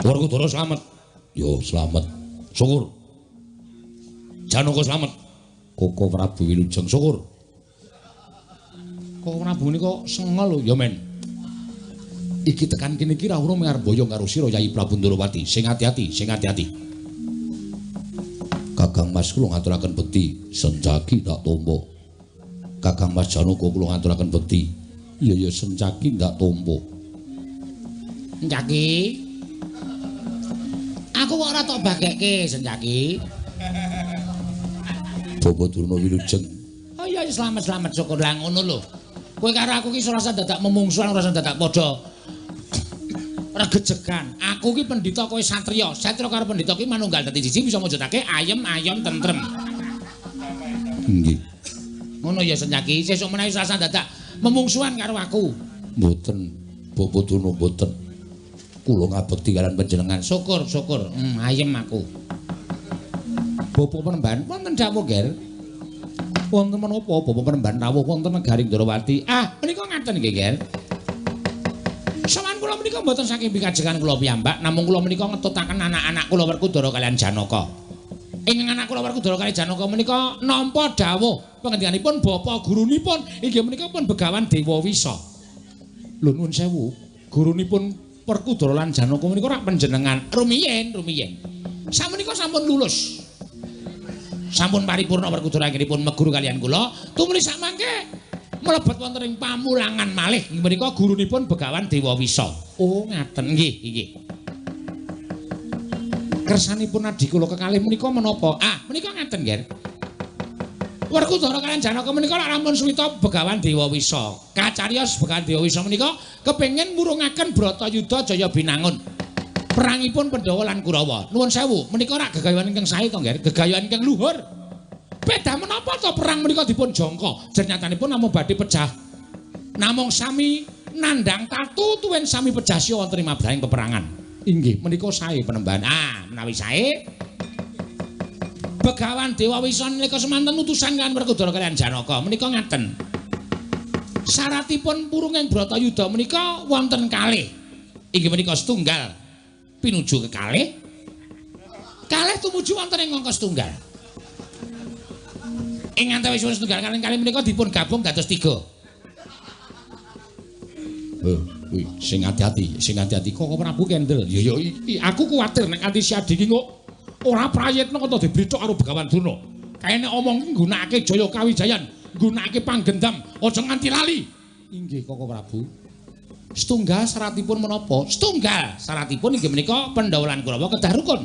Werkudara slamet. Yo slamet. Syukur. Janaka slamet. Koko Prabu Wilujeng syukur. Koko Prabu menika sengel lho ya men. Iki tekan kene iki ra urung ngarep boyong karo sira Yai Prabu Ndarawati. Sing ati-ati. Kakang Mas kula ngaturaken bekti, senjaki tak tampa. Kakang Mas Janaka kula ngaturaken bekti. Iya senjaki tak tampa. Senjaki. Aku kok ora tok bageke senjaki. Bapak Durna wilujeng. Oh iya selamat syukur lah ngono lho. Kowe karo aku ki ora usah dadak memungsuhan, ora usah dadak padha regejegan. Aku ki pendhita kowe satriya. Satriya karo pendhita ki manunggal dadi siji bisa mujudake ayem-ayem tentrem. Nggih. Ngono ya Senyaki, sesuk menawi ora usah dadak memungsuhan karo aku. Mboten, Bapak Durna mboten. Kula ngabekti kalian panjenengan. Syukur. Ayem aku. Bapak Penemban wonten dawuh, Ger. Wonten menapa Bapak Penemban rawuh wonten negari Ndrawati? Ah, menika ngaten nggih, Ger. Sawan kula menika mboten saking pikajengan kula piyambak, namung kula menika ngetutaken anak-anak kula Werkudara kalian Janaka. Ing anak kula Werkudara kalian Janaka menika nampa dawuh pangendikanipun Bapak gurunipun inggih menika pun Begawan Dewa Wisa. Lho nuwun sewu, gurunipun Werkudara lan Janaka menika rak panjenengan rumiyin. Samenika sampun lulus. Sampun paripurna Werkudara anggenipun meguru kalian kula, tumuli samangke mlebet wonten ing pamulangan malih menika gurunipun Begawan Dewa Wisa. Oh, ngaten nggih. Kersanipun adi kula kekalih menika menapa? Ah, menika ngaten, Ger. Werkudara kalian Janaka menika lak rampun suwita Begawan Dewa Wisa. Kacariyos Begawan Dewa Wisa menika kepengin murungaken Bratayuda Jaya Binangun. Perangipun Pandhawa lan Kurawa. Nuwun sewu, menika rak gegayuhan ingkang sae to, Ger. Gegayuhan ingkang luhur. Beda menapa to perang menika dipun jangka? Jenyatanipun namung badhe pejah. Namung sami nandhang tatu tuwin sami pejah sia wonten ing mabraing peperangan. Inggih, menika sae Penemban. Ah, menawi sae Begawan Dewa Wisa nalika semanten utusan kan Werkudara kaliyan Janaka menika ngaten. Syaratipun purunging Bratayuda menika wonten kalih. Inggih menika setunggal pinuju kekalih. Kalih tumuju wonten ing angka setunggal. Ing antawipun setunggal kalih menika dipun gabung dados 3. Sing ati-ati kok Prabu Kendel. Ya aku kuwatir nek nganti si Adi ki kok ora prayitna kok dibrithok karo Begawan Durna. Kaene omong ki nggunakake Jaya Kawijayan, nggunakake panggendam, aja nganti lali. Inggih Koko Prabu. Setunggal syaratipun menapa? Setunggal syaratipun inggih menika Pandhawa lan Kurawa kedah rukun.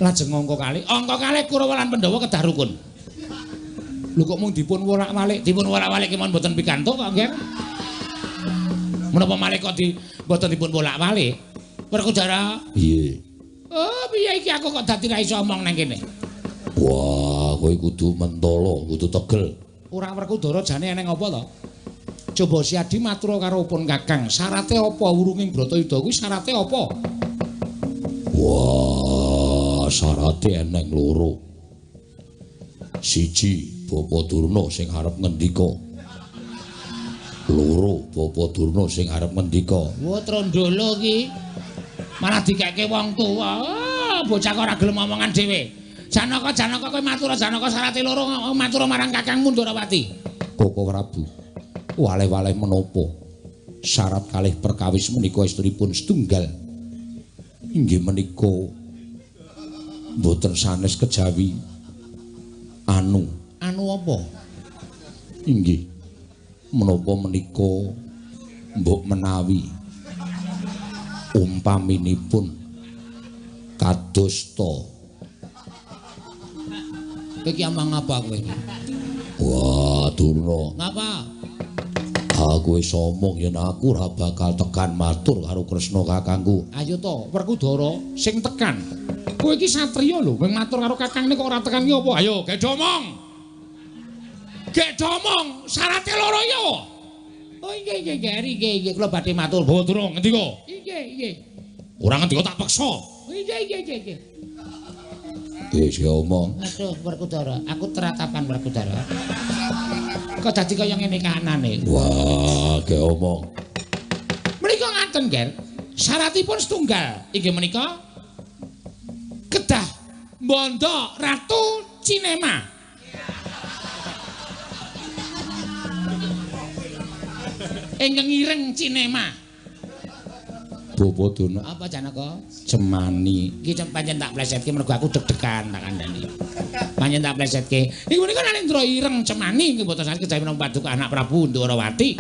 Lajeng angka kalih Kurawa lan Pandhawa kedah rukun. Lho kok mung dipun wolak-walik ki mon mboten pikantuk kok nggih. Menapa malih kok mboten dipun wolak-walik? Werkudara. Piye? Oh, piye iki aku kok dadi ra iso omong nang kene. Wah, kowe kudu mentolo, kudu tegel. Ora Werkudara jane eneng apa to? Coba si Adi matur karo pun Kakang, syarate apa urunging Bratayuda kuwi syarate apa? Wah, syarate eneng loro. Siji, Bapak Durna sing arep ngendika. Loro, Bapak Durna sing arep ngendika. Wah, trondolo ki. Malah dikeke wong tuwa. Bocah kok ora gelem omongan dhewe. Janaka kowe matur Janaka syarate loro matur marang Kakangmu Ndrawati. Koko Prabu. Waleh-waleh menapa syarat kalih perkawis menika estunipun setunggal inggih menika boten sanes kejawi anu apa inggih menapa menika mbok menawi umpaminipun kadosta iki amang apa kowe wah Durna ngapa aku wis omong yen aku ora bakal tekan matur karo Kresna kakangku. Ayo to, Werkudara sing tekan. Kowe iki satriya lho, wing matur karo kakangne kok ora tekan ki apa? Ayo, gek domong. Gek domong, syarate loro ya. Oh nggih, kula badhe matur Bawa ngendika. Nggih. Ora ngendika tak peksa. Nggih. Wis omong. Aduh, Werkudara, aku teratapan Werkudara. Kok dadi kaya ngene kanane. Wah, ge omong. Menika ngaten, Ger. Syaratipun setunggal. Inggih menika kedah Bondo Ratu Cinema. Ingkang ireng Cinema. Bapak Durna apa Janaka? Cemani. Iki pancen tak plesetke mergo aku deg-degan tak kandhani. Pancen tak plesetke. Iku menika Narendra ireng Cemani nggih mboten saged kejawi menapa paduka anak Prabu Ndrawati.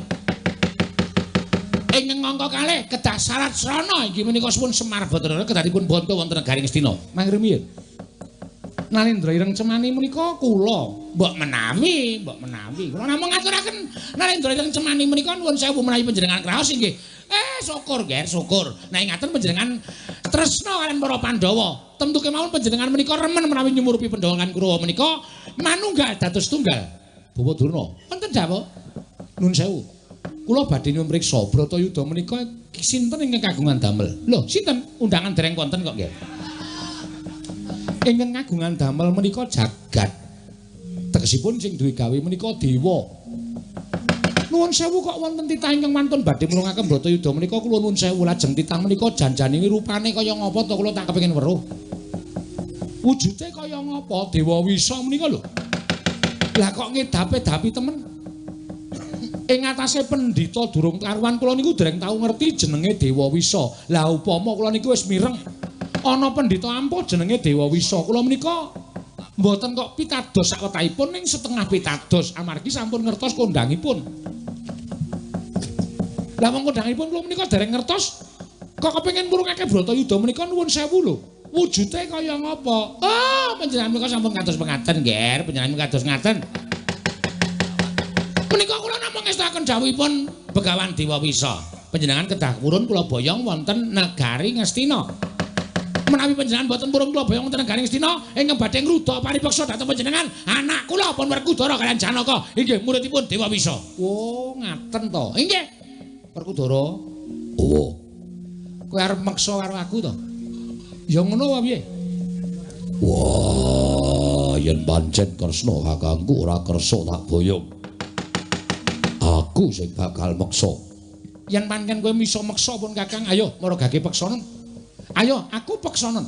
Ingkang angka kalih kedah syarat srana inggih menika sampun Semar Bathara kedahipun bonto wonten negari Ngastina. Mangke rumiyin. Nalendra Ireng Cemani menika kula mbok menawi kula namung ngaturaken Nalendra Ireng Cemani menika nuwun sewu menawi panjenengan kraos inggih syukur ger syukur nek ngaten panjenengan tresna kalian para Pandhawa tentu kemawon panjenengan menika remen menawi nyumurupi Pandhawa kan Kurawa menika manunggal dados tunggal Bawa Durna wonten dawuh nuwun sewu kula badhe nyuwun mriksa Bratayuda menika sinten ingkang kagungan damel lho sinten undangan dereng wonten kok nggih ingkang kagungan damel menika jagat tegesipun sing duwe gawe menika dewa nuwun sewu kok wonten titah ingkang mantun badhe mulungaken Bratayuda menika kula nuwun sewu lajeng titah menika janjane rupane kaya ngapa to kula tak kepengin weruh wujude kaya ngapa Dewa Wisa menika lho lah kok ngedape-dapi temen ing atase pendhita durung karuan kula niku dereng tau ngerti jenenge Dewa Wisa lah upama kula niku wis mireng ana pendhita ampuh jenenge Dewa Wisa kula menika mboten kok pitados sakotahipun ning setengah pitados amargi sampun ngertos kondhangipun lah wong kondhangipun kula menika dereng ngertos kok kepengin murungake Bratayuda menika nuwun sewu lho wujude kaya ngapa oh panjenengan menika sampun kados pengaten nggih panjenengan kados ngaten menika kula namung ngestaken dawuhipun Begawan Dewa Wisa panjenengan kedah purun kula boyong wonten negari Ngastina menawi panjenengan boten purun kula boyong wonten negari Ngastina ingkang badhe ngruda paripeksa dhateng panjenengan anak kula pun Werkudara kaliyan Janaka inggih muridipun Dewa Wisa oh ngaten to inggih Werkudara oh kowe arep meksa karo aku to ya ngono wae piye wah yen pancen Kresna kakangku ora kersa tak boyong aku sing bakal meksa yen pancen kowe miso meksa pun Kakang ayo maragake peksanen ayo aku peksanen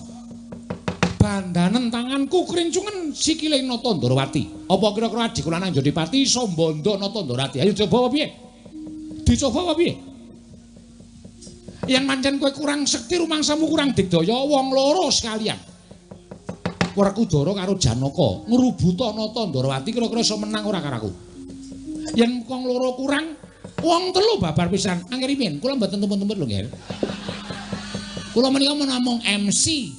bandanen tanganku krincungen sikile Natandrawati apa kira-kira adik kula nang Jodipati Sambanda Natandrawati ayo coba piye dicoba piye yen pancen kowe kurang sekti rumangsamu kurang digdaya wong loro sekalian Werkudara karo Janaka ngrubuta Natandrawati kira-kira iso menang ora karo aku yen wong loro kurang wong telu babar pisan anggeripin kula mboten tumpun-tumpun lho nggih kula menika namung MC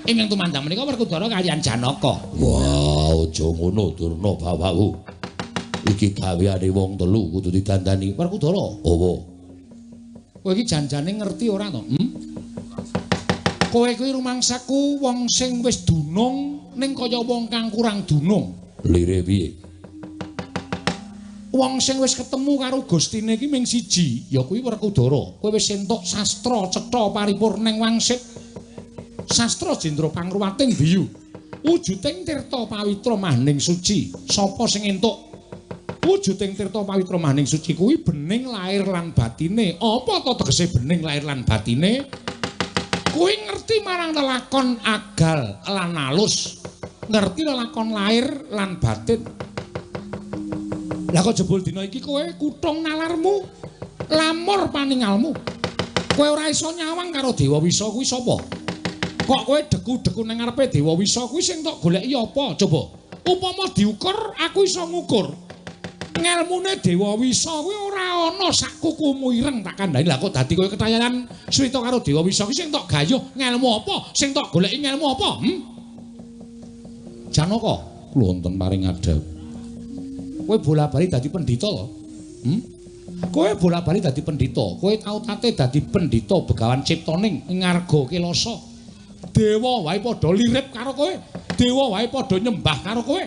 ingkang tumandang menika Werkudara kaliyan Janaka wow aja ngono Durna bawahku iki gaweane wong telu kudu didandani Werkudara apa kowe iki janjane ngerti ora to kowe kuwi rumangsaku wong sing wis dunung ning kaya wong kang kurang dunung lire piye wong sing wis ketemu karo Gustine iki mung siji ya kuwi Werkudara kowe wis entuk sastra cetha paripurning wangsit sastra Jendra Pangruwating Biyu wujuding tirta pawitra maning suci sapa sing entuk wujuding tirta pawitra maning suci kuwi bening lair lan batine apa to tegese bening lair lan batine kuwi ngerti marang lelakon agal lan alus ngerti lelakon lair lan batin lah kok jebul dina iki kowe kuthung nalarmu lamur paningalmu kowe ora iso nyawang karo Dewa Wisa kuwi sapa kok kowe deku-deku nang ngarepe Dewa Wisa kuwi sing tok goleki apa coba upama diukur aku iso ngukur ngelmune Dewa Wisa kuwi ora ana sak kukumu ireng tak kandhani lah kok dadi kowe ketayanan swita karo Dewa Wisa kuwi sing tok gayuh ngelmu apa sing tok goleki ngelmu apa Janaka kula wonten paring ngadhep kowe bola-bali dadi pendhita to kowe bola-bali dadi pendhita kowe tau tate dadi pendhita Begawan Ciptaning ing Arga Kelasa dewa wae padha lirip karo kowe dewa wae padha nyembah karo kowe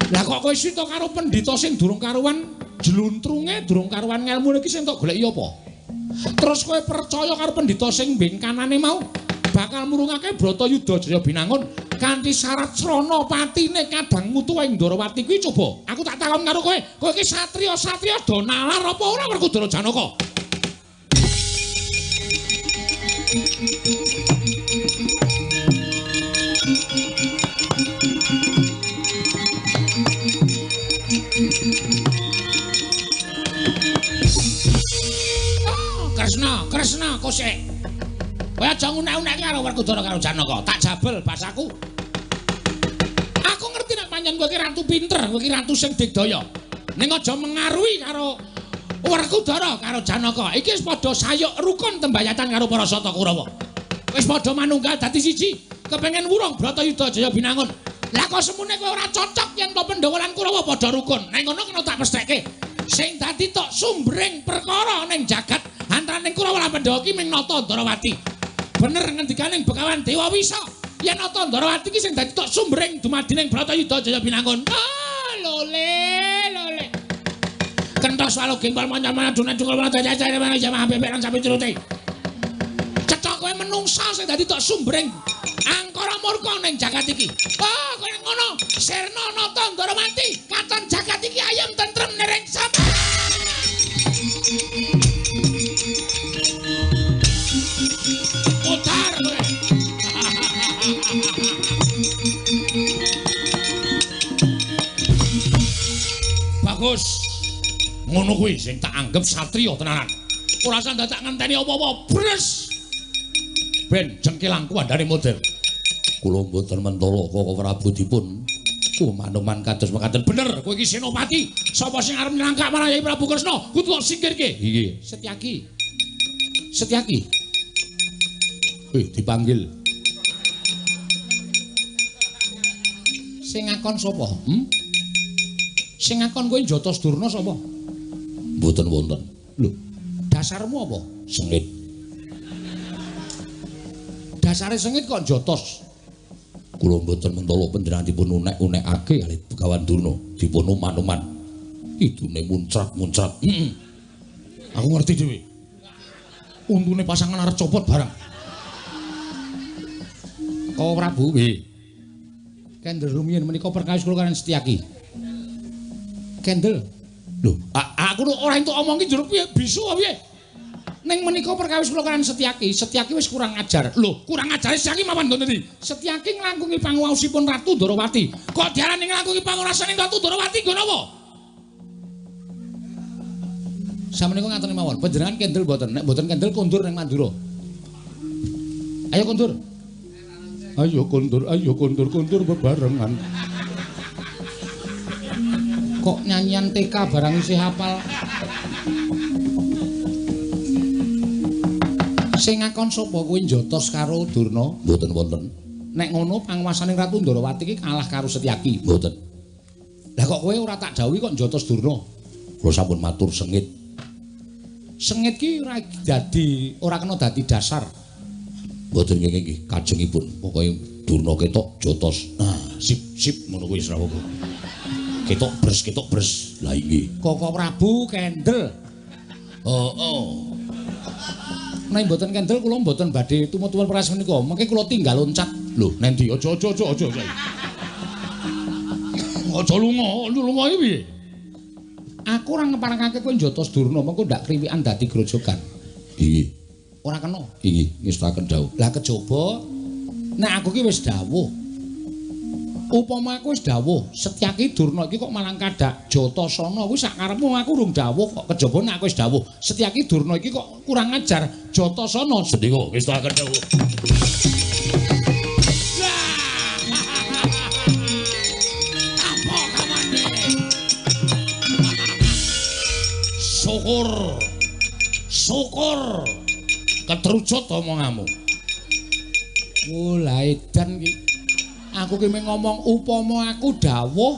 lah kok kowe sita karo pendhita sing durung karuan jluntrunge durung karuan ngelmu iki sing tok goleki apa terus kowe percaya karo pendhita sing mbing kanane mau bakal murungake Bratayuda Jaya Binangun kanthi syarat srana patine kadang mutu ing Ndarawati kuwi coba aku tak takon karo kowe kowe iki satriya do nalar apa ora Werkudara Janaka Kresna kosek kowe aja ngunek-unek karo Werkudara karo Janaka tak jabel basaku aku ngerti nek pancen kowe iki ratu pinter kowe iki ratu sing digdaya ning aja mengaruhi karo Werkudara karo Janaka iki wis padha sayuk rukun tembayatan karo para Sata Kurawa wis padha manunggal dadi siji kepengin wurung Bratayuda Jaya Binangun. Lah kok semune kowe ora cocok yen to Pandhawa lan Kurawa padha rukun. Nek ngono kena tak mestheke. Sing dadi tok sumbering perkara ning jagat antaraning Kurawa lan Pandhawa ki ming Nata Ndarawati. Bener ngendikaning Begawan Dewa Wisa, yen Nata Ndarawati ki sing dadi tok sumbering dumadining Bratayuda Jaya Binangun. Ah, lole. Kentos walu gimpal mancan-mancan dunan cukul mana dajajane mana jamaah bebek lan sapi turute. Cecok kowe menungsa sing dadi tok sumbering angkara murka ning jagat iki. Oh, kowe ngono, sirna Nata Ndarawati, katon jagat iki ayem tentrem nerengsap. Putar kowe. Bagus. Ngono kuwi sing tak anggap satriya tenanan. Ora usah dadak ngenteni apa-apa, bres. Ben jengkelangku andane model. Kula mboten mentala Koko Prabu dipun manuman kados mekaten. Bener, kowe iki senopati. Sapa sing arep nylangkak marang Yai Prabu Kresna? Kudu singkirke. Iki, Setyaki. Dipanggil. Sing ngakon sapa? Sing ngakon kowe Njotos Durna sapa? Mboten wonten. Lho, dasarmu apa? Sengit. Dasare sengit kok Njotos. Kula mboten mentala panjenengan dipun unek-unekake kalih Begawan Durna, dipun uman-uman. Idune muncrat-muncrat. Aku ngerti dhewe. Untune pasangan arep copot barang. Koko Prabu, Kendel rumiyin menika perkawis kula kaliyan Setyaki. Kendel. Lho, aku ora entuk omong ki njero piye bisu apa piye? Ning menika perkawis kula kaliyan Setyaki. Setyaki wis kurang ajar. Lho, kurang ajare Setyaki mapan ngoten iki. Setyaki nglangkungi panguwasipun Ratu Ndarawati. Kok diarani nglangkungi pangurasaning Ratu Ndarawati nggo napa? Sameneika ngaten mawon. Panjenengan kendel mboten? Nek mboten kendel kondur ning Mandura. Ayo kondur. Ayo kondur bebarengan. Kok nyanyian TK barang isih hafal. Sing ngakon sapa kuwi Njotos karo Durna? Mboten wonten. Nek ngono panguwasaning Ratu Ndarawati iki kalah karo Setyaki? Mboten. Lah kok kowe ora tak dawuhi kok Njotos Durna? Kula sampun matur sengit. Sengit ki ora kena dadi dasar. Mboten nggih kajengipun. Pokoke Durna ketok Jotos. Nah, sip ngono kuwi wis ra apa. Ketok bres. Lah inggih. Koko Prabu kendel. Oh. Nek mboten kendel kula mboten badhe tumut-tumut peras menika. Mengke kula tinggal loncat. Lho, nendi? Aja. Aja lunga iki piye? Aku ora ngeparengake kowe Njotos Durna, mengko ndak kriwikan dadi grojogan. Iki. Ora kena. Iki ngestaken dawuh. Lah kejaba nek aku ki wis dawuh. Upama aku wis dawuh, Setyaki Durna iki kok malang kadak Jatasana kuwi sak karepmu aku urung dawuh kok kejaba nek aku wis dawuh. Setyaki Durna iki kok kurang ajar Jatasana. Sendika ngestaken dawuh. Apa kamane? Syukur. Ketrucut omonganmu. Lah edan ki. Aku ki ngomong upama aku dawuh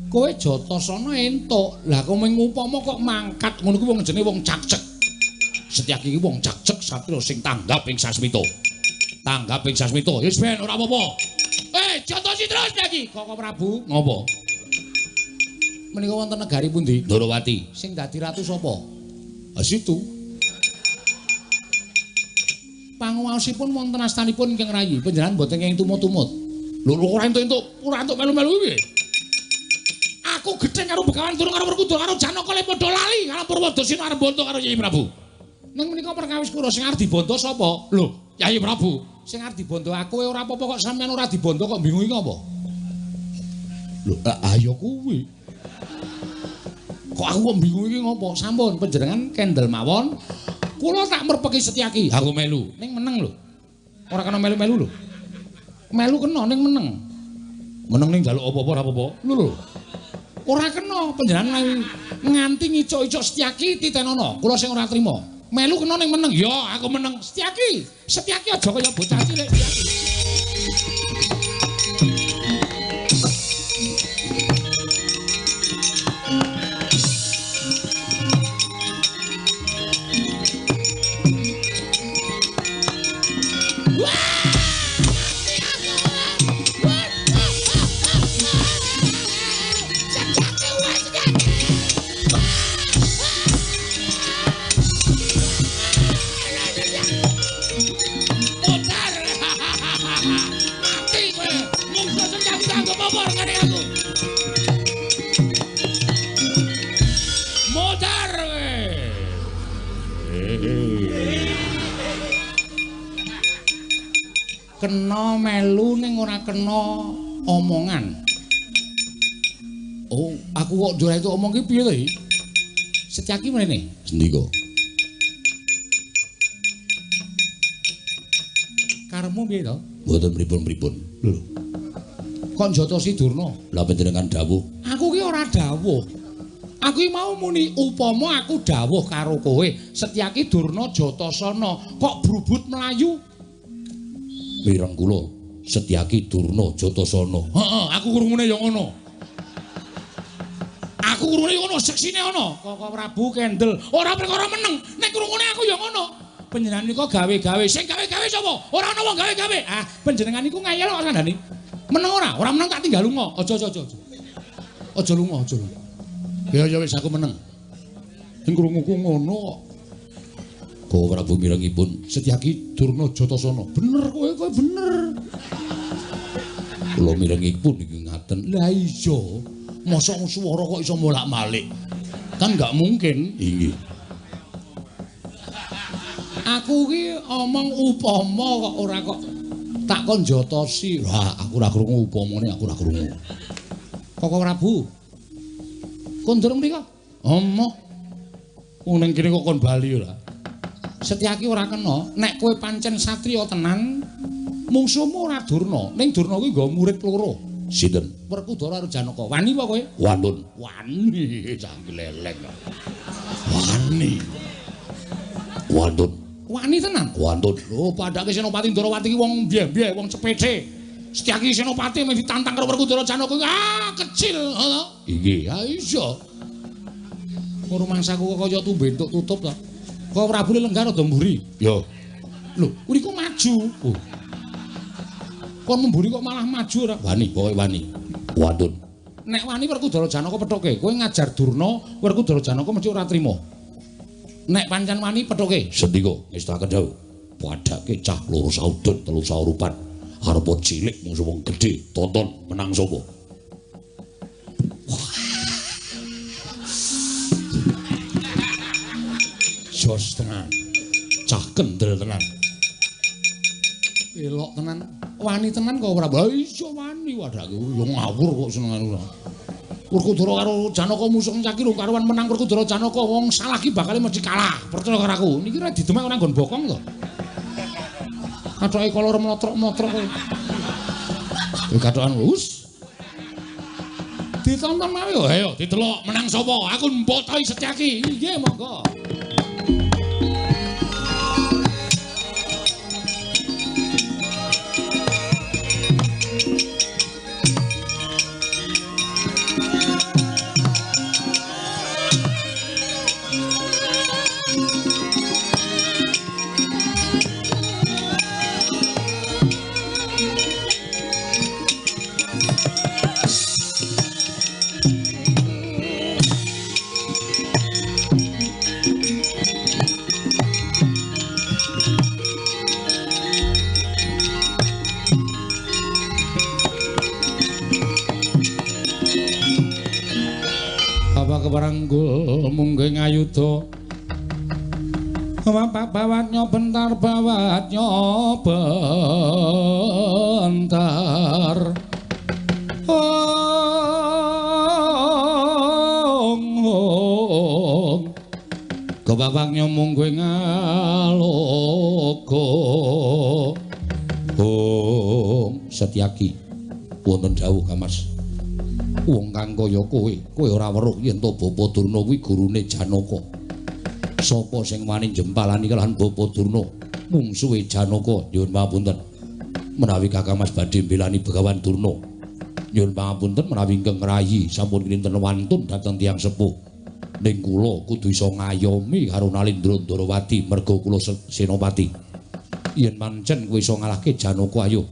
kowe Jatasana entuk. Lah kok mung upama kok mangkat ngono kuwi wong jenenge wong cakcek. Setyaki iki wong cakcek satria sing tanggap ing sasmita. Wis ben ora apa-apa. Jotosi terus lagi. Koko Prabu, ngopo? Menika wonten negari pundi? Ndarawati. Sing dadi ratu sapa? Situ. Panguwasipun wonten astanipun ingkang rayi. Panjenengan mboten kenging tumut-tumut. Lho ora entuk melu-melu iki. Aku gedhe karo Begawan Durna karo Werkudara karo Janaka padha lali karo Purwadasina arep bonto karo Yai Prabu. Ning menika perkawis kula sing arep dibonto sapa? Lho, Yai Prabu. Sing arep dibonto aku ora apa-apa kok sampean ora dibonto kok bingung iki apa? Lho, ayo kuwi. Kok aku kok bingung iki ngopo? Sampun panjenengan kendel mawon. Kula tak merpeki Setyaki. Aku melu. Ning meneng lho. Ora kena melu-melu lho. Melu kena ning meneng. Meneng ning njaluk apa-apa ora apa-apa. Lho. Ora kena panjenengan nganti ngicuk-icuk Setyaki titenana. Kula sing ora trima. Melu kena ning meneng. Ya, aku meneng Setyaki. Setyaki aja kaya bocah cilik Setyaki. apa ngene aku. Modar kowe. Kena melu ning ora kena omongan. Oh, aku kok njora itu omong ki piye to iki? Setyaki mrene. Sendika. Karemu piye to? Mboten pripun-pripun. Lho. Kok njotosi Durna? Lah panjenengan dawuh. Aku ki ora dawuh. Aku iki mau muni upama aku dawuh karo kowe, Setyaki Durna Jatasana, kok brubut mlayu? Mireng kula, Setyaki Durna Jatasana. Heeh, aku krungune ya ngono. Aku krungune ya ngono, seksine ana. Kok Prabu Kendel, ora perkara meneng, nek krungune aku ya ngono. Panjenengan niku gawe-gawe, sing gawe-gawe sapa? Ora ana wong gawe-gawe. Ah, panjenengan niku ngayal kok kandhane. Meneng ora meneng tak tinggal lunga. Aja. Aja lunga, aja. Ya wis aku meneng. Sing krunguku ngono kok. Bawa Prabu mirengipun Setyaki Durna Jatasana. Bener kowe bener. Kula mirengipun iki ngaten. Lah iya. Mosok swara kok iso molak-malik. Kan enggak mungkin. Inggih. Aku ki omong upama kok ora kok tak kon jotosi. Lah aku ora krungu upamane aku ora krungu. Kok Prabu. Kon durung mriko? Omo. Wong ning kene kok kon bali ora. Setyaki ora kena. Nek kowe pancen satriya tenan, mungsuhmu ora Durna. Ning Durna kuwi nggo murid loro. Sinten? Werkudara karo Janaka. Wani apa kowe? Wantun. Wani, cah gleleng. Wani. Wantun. Wani tenan? Wantun. Lho, padake Senopati Ndarawati ki wong biye-biye, wong cepete. Setyaki Senopati meh ditantang karo Werkudara Janaka. Ah, kecil, ngono. Inggih, ha iso. Rumangsaku kok kaya tumbentuk tutup to. Kok Prabu Lenggar rada mburi? Ya. Lho, mriku maju. Oh. Kon mburi kok malah maju ora? Wani, pokoke wani. Wantun. Nek wani Werkudara Janaka pethoke, kowe ngajar Durna, Werkudara Janaka mesti ora trima. Nek pancen wani pethoke, sendika ngestakaken dawuh. Padake cah loro saudut, telu saurupan. Arep cilik mung wong gedhe, tonton menang sapa? Jos tenan. Cah kendel tenan. Elok tenan. Wani tenan kok ora. Lah iya wani wadake yo ngawur kok senengan ora. Werkudara karo Janaka musuh caki lho karuan menang Werkudara Janaka wong salah ki bakal mesti kalah. Percaya karo aku. Niki ora didemek ora nggon bokong to. Kathoke kolor motrok-motrok kowe. Kowe kathokan wus. Ditonton wae yo ayo didelok menang sapa? Aku mbotohi Setyaki. Nggih monggo. Keparanggul munggih ngayuda bawatnya bentar bentar kebabaknya munggih ngaloga Setyaki wonten dawuh Kamas. Wong kang kaya kowe ora weruh yen to Bapa Durna kuwi gurune Janaka. Sapa sing wani jempalani kalahan Bapa Durna mungsuhe Janaka? Nyuwun pangapunten. Menawi Kakang Mas badhe mbelani Begawan Durna. Nyuwun pangapunten menawi ingkang rayi sampun kinten wantun dhateng tiyang sepuh. Ning kula kudu iso ngayomi karo Nalindra Ndarawati merga kula Senopati. Yen pancen kowe iso ngalahke Janaka ayo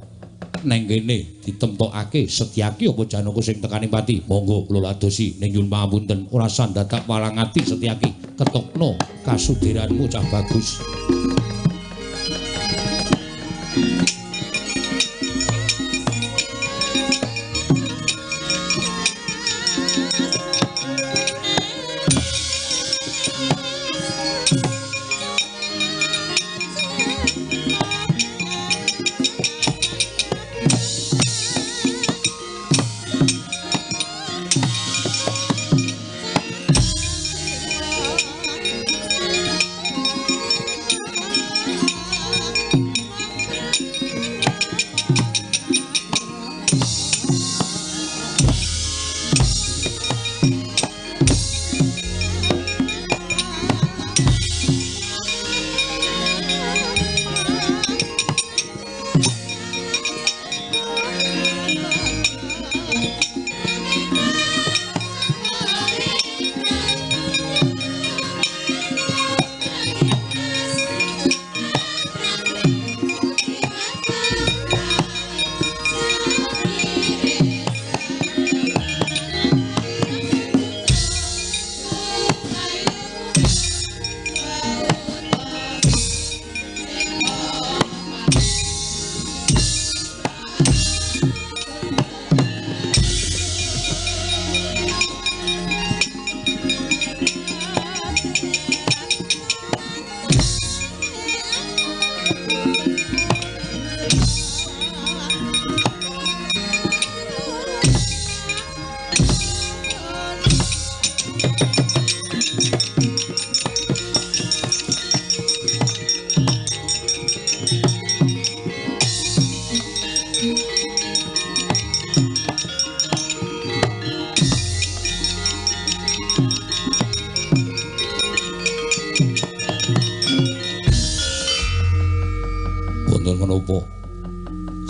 neng kene ditemtokake Setyaki apa Janaka sing tekaning pati. Monggo kula ladosi ning nyuwun pangapunten ora sandadak walangati Setyaki ketokno kasudiranmu cah bagus.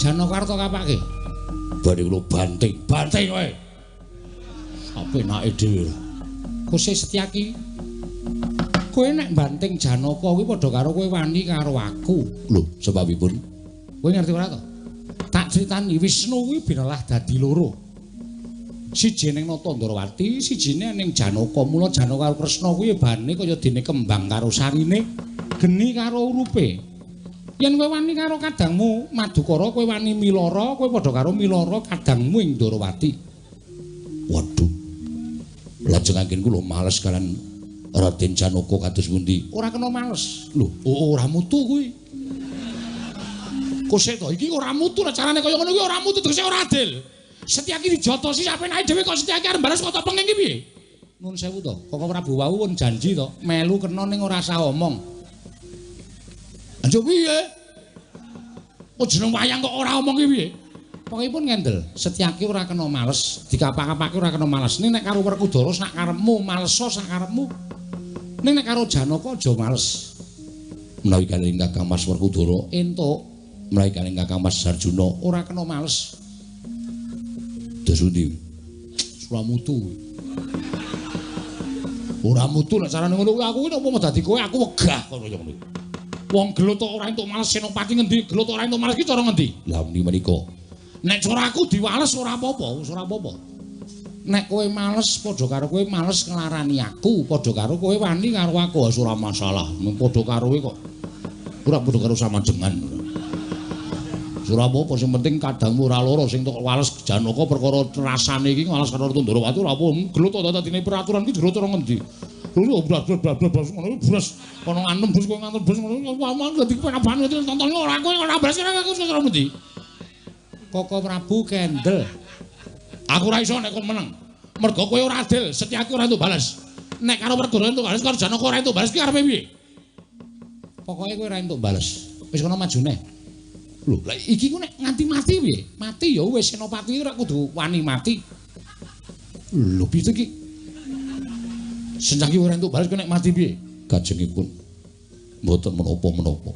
Janaka arep kapake. Bari kula banting kowe. Apa enake dhewe. Kose Setyaki. Kowe nek banting Janaka kuwi padha karo kowe wani karo aku. Lho, sebabipun? Kowe ngerti ora to? Tak critani Wisnu kuwi binalah dadi loro. Siji ning Natandrawati, sijine ning Janaka. Mula Janaka karo Kresna kuwi bane kaya dene kembang karo sarine, geni karo urupe. Yen kowe wani karo kadangmu Madukara, kowe wani Milara, kowe padha karo Milara kadangmu ing Ndrawati. Waduh. Lajeng anggen kula males kalian Raden Janaka kados pundi? Ora kena males. Lho, ora mutu kuwi. Kosek to iki ora mutu carane kaya ngono kuwi ora mutu tegese ora adil. Setyaki dijotosi sapenake dhewe kok Setyaki arep balas kok penging iki piye? Nuwun sewu to, Koko Prabu wau pun janji to, melu kena ning ora usah omong. Anjuk piye? Oh jeneng wayang kok ora omong iki piye? Pokokipun ngendel, Setyaki ora kena males, dikapak-kapake ora kena males. Ning nek karo Werkudara sak karepmu, maleso sak karepmu. Ning nek karo Janaka aja males. Menawi kalih Kakang Mas Werkudara entuk, menawi kalih Kakang Mas Sarjuna ora kena males. Desundi. Suramutu. Ora mutu nek carane ngono kuwi aku kuwi apa dadi kowe aku wegah kaya ngono. Wong gelut ora entuk males Senopati ngendi? Gelut ora entuk males ki cara ngendi? Lah menika. Nek cara aku diwales ora apa-apa, wis ora apa-apa. Nek kowe males padha karo kowe males nglarani aku, padha karo kowe wani karo aku wis ora masalah. Mung padha karo kowe kok. Ora padha karo samajengan. Ora apa-apa sing penting kadangmu ora lara sing tok wales Janaka perkara rasane iki wales karo Ndrawati ora apa gelut to dadine peraturan iki jero cara ngendi. Lho blas ngono blas kono ngantem bus kowe ngantem bus ngono wae dadi penabane tonton ora kowe ora blas aku cara ngendi. Koko Prabu kendel. Aku ora iso nek kon meneng. Mergo kowe ora adil, Setyaki ora entuk balas. Nek karo Werkudara entuk balas karo Janaka ora entuk balas ki arepe piye? Pokoke kowe ora entuk balas. Wis kono majune. Lho, lah iki ku nek nganti mati piye? Mati ya wis Senopati ora kudu wani mati. Lho piye iki? Setyaki ora entuk balas nek mati piye? Kajengipun mboten menapa-menapa.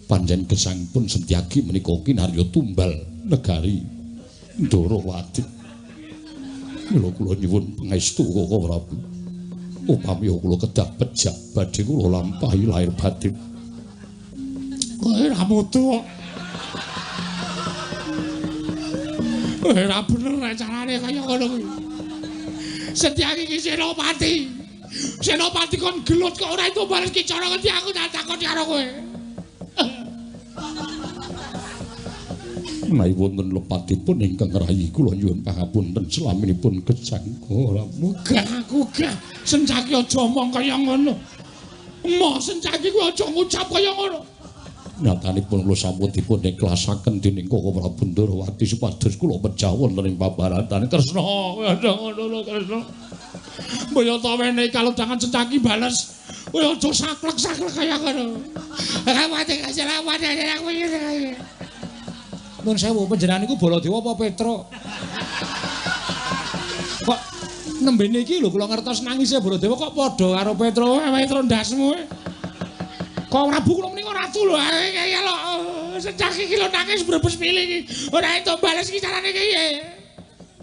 Panjen gesangipun Setyaki menika kinarya tumbal negari Ndrawati. Mula kula nyuwun pangestu Koko Prabu. Upami kula kedah pejak badhe kula lampahi lahir batin. Kowe ra mutu. Ora bener nek carane kaya ngono kuwi. Setyaki ki Senopati. Senopati kon gelut kok ora entuk balas ki cara ngendi aku tak takon karo kowe. Menawi wonten lepatipun ingkang rayi kula nyuwun pangapunten selaminipun gesang ora muga aku gah Setyaki aja omong kaya ngono. Mo Setyaki kuwi aja ngucap kaya ngono. Nyatanipun kula sampun dipun ikhlasaken dening Koko Prabu Ndrawati supados kula pejah wonten ing pabaratan Kresna. Ada ngono lho Kresna. Mbaya ta wene kalodhangan Setyaki bales. Kowe aja saklek-saklek kaya ngono. Mati kaselawan aku iki. Nun sewu panjenengan niku Baladewa apa Petra? Kok nembene iki lho kula ngertos nangise Baladewa kok padha karo Petra, Petra ndasmu. Kok Prabu kula menika ratu lho, kaya lho Setyaki iki lho nangis brebes pilih iki. Ora entuk bales iki carane piye?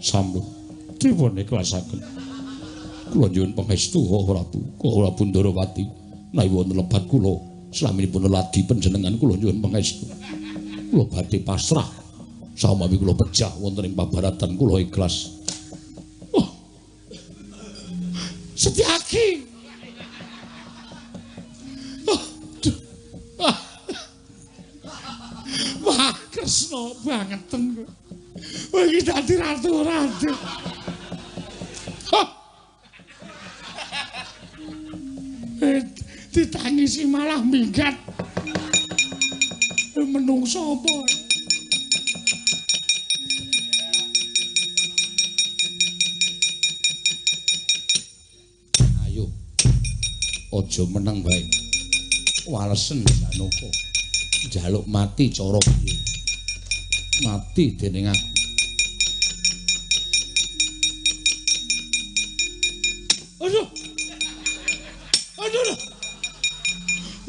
Sampun dipun ikhlasaken. Kula nyuwun pangestu Koko Prabu Ndrawati. Menawi wonten lebat kula slaminipun ladi panjenengan kula nyuwun pangestu. Kula badhe pasrah sawami kula pejah wonten ing pabaratan kula ikhlas. Oh. Setyaki. Oh. Wah, Kresna bangeten kok. Wah, iki dadi ratu-ratu. Oh. Ditangisi malah minggat. Menungso apa? Ayo. Aja meneng bae. Walesen Janaka. Njaluk mati cara piye? Mati dening aku. Aduh. Aduh.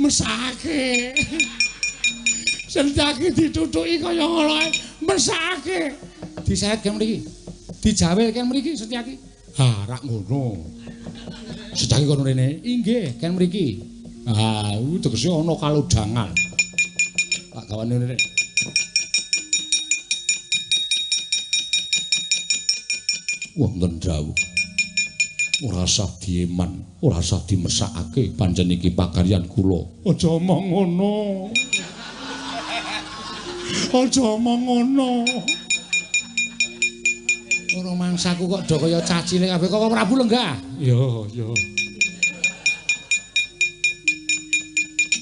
Mesake. Setyaki ditutuki kaya ngono ae, mesake. Disaet kene mriki. Dijawel kene mriki Setyaki. Ha, rak ngono. Setyaki kono rene. Inggih, kene mriki. Ah, tegese ana kalodhangan. Tak gawane rene. Wonten dawuh. Ora usah dieman, ora usah dimesakake pancen iki pakaryan kula. Aja omong ngono. Aja omong ngono. Ora mangsaku kok do kaya cah cilik kabeh kok Prabu lenggah. Yo.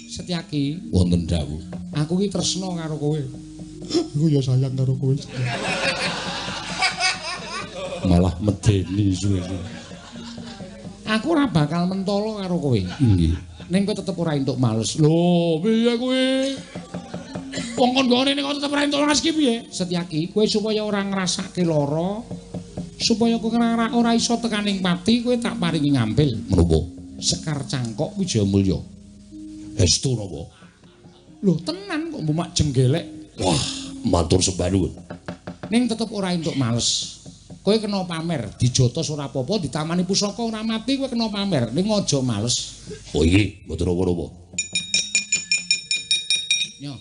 Setyaki, wonten dawuh. Aku iki tresna karo kowe. Aku ya sayang karo kowe. Malah medeni suwe-suwe. Aku ora bakal mentolo karo kowe. Nggih. Ning kowe tetep ora entuk males. Lho, piye kowe? Wong kon gone ning kok tetep ora entuk males ki piye? Setyaki, kowe supaya ora ngrasake lara, supaya kowe ora iso tekaning pati, kowe tak paringi ngampil. Menapa? Sekar Cangkok Wijayamulya. Estu napa? Lho, tenan kok mbumak jenggelek. Wah, matur sembah nuwun. Ning tetep ora entuk males. Kowe kena pamer, dijotos ora apa-apa, ditamani pusaka ora mati kowe kena pamer, ning aja males. Oh iki, mboten apa-apa. Yo.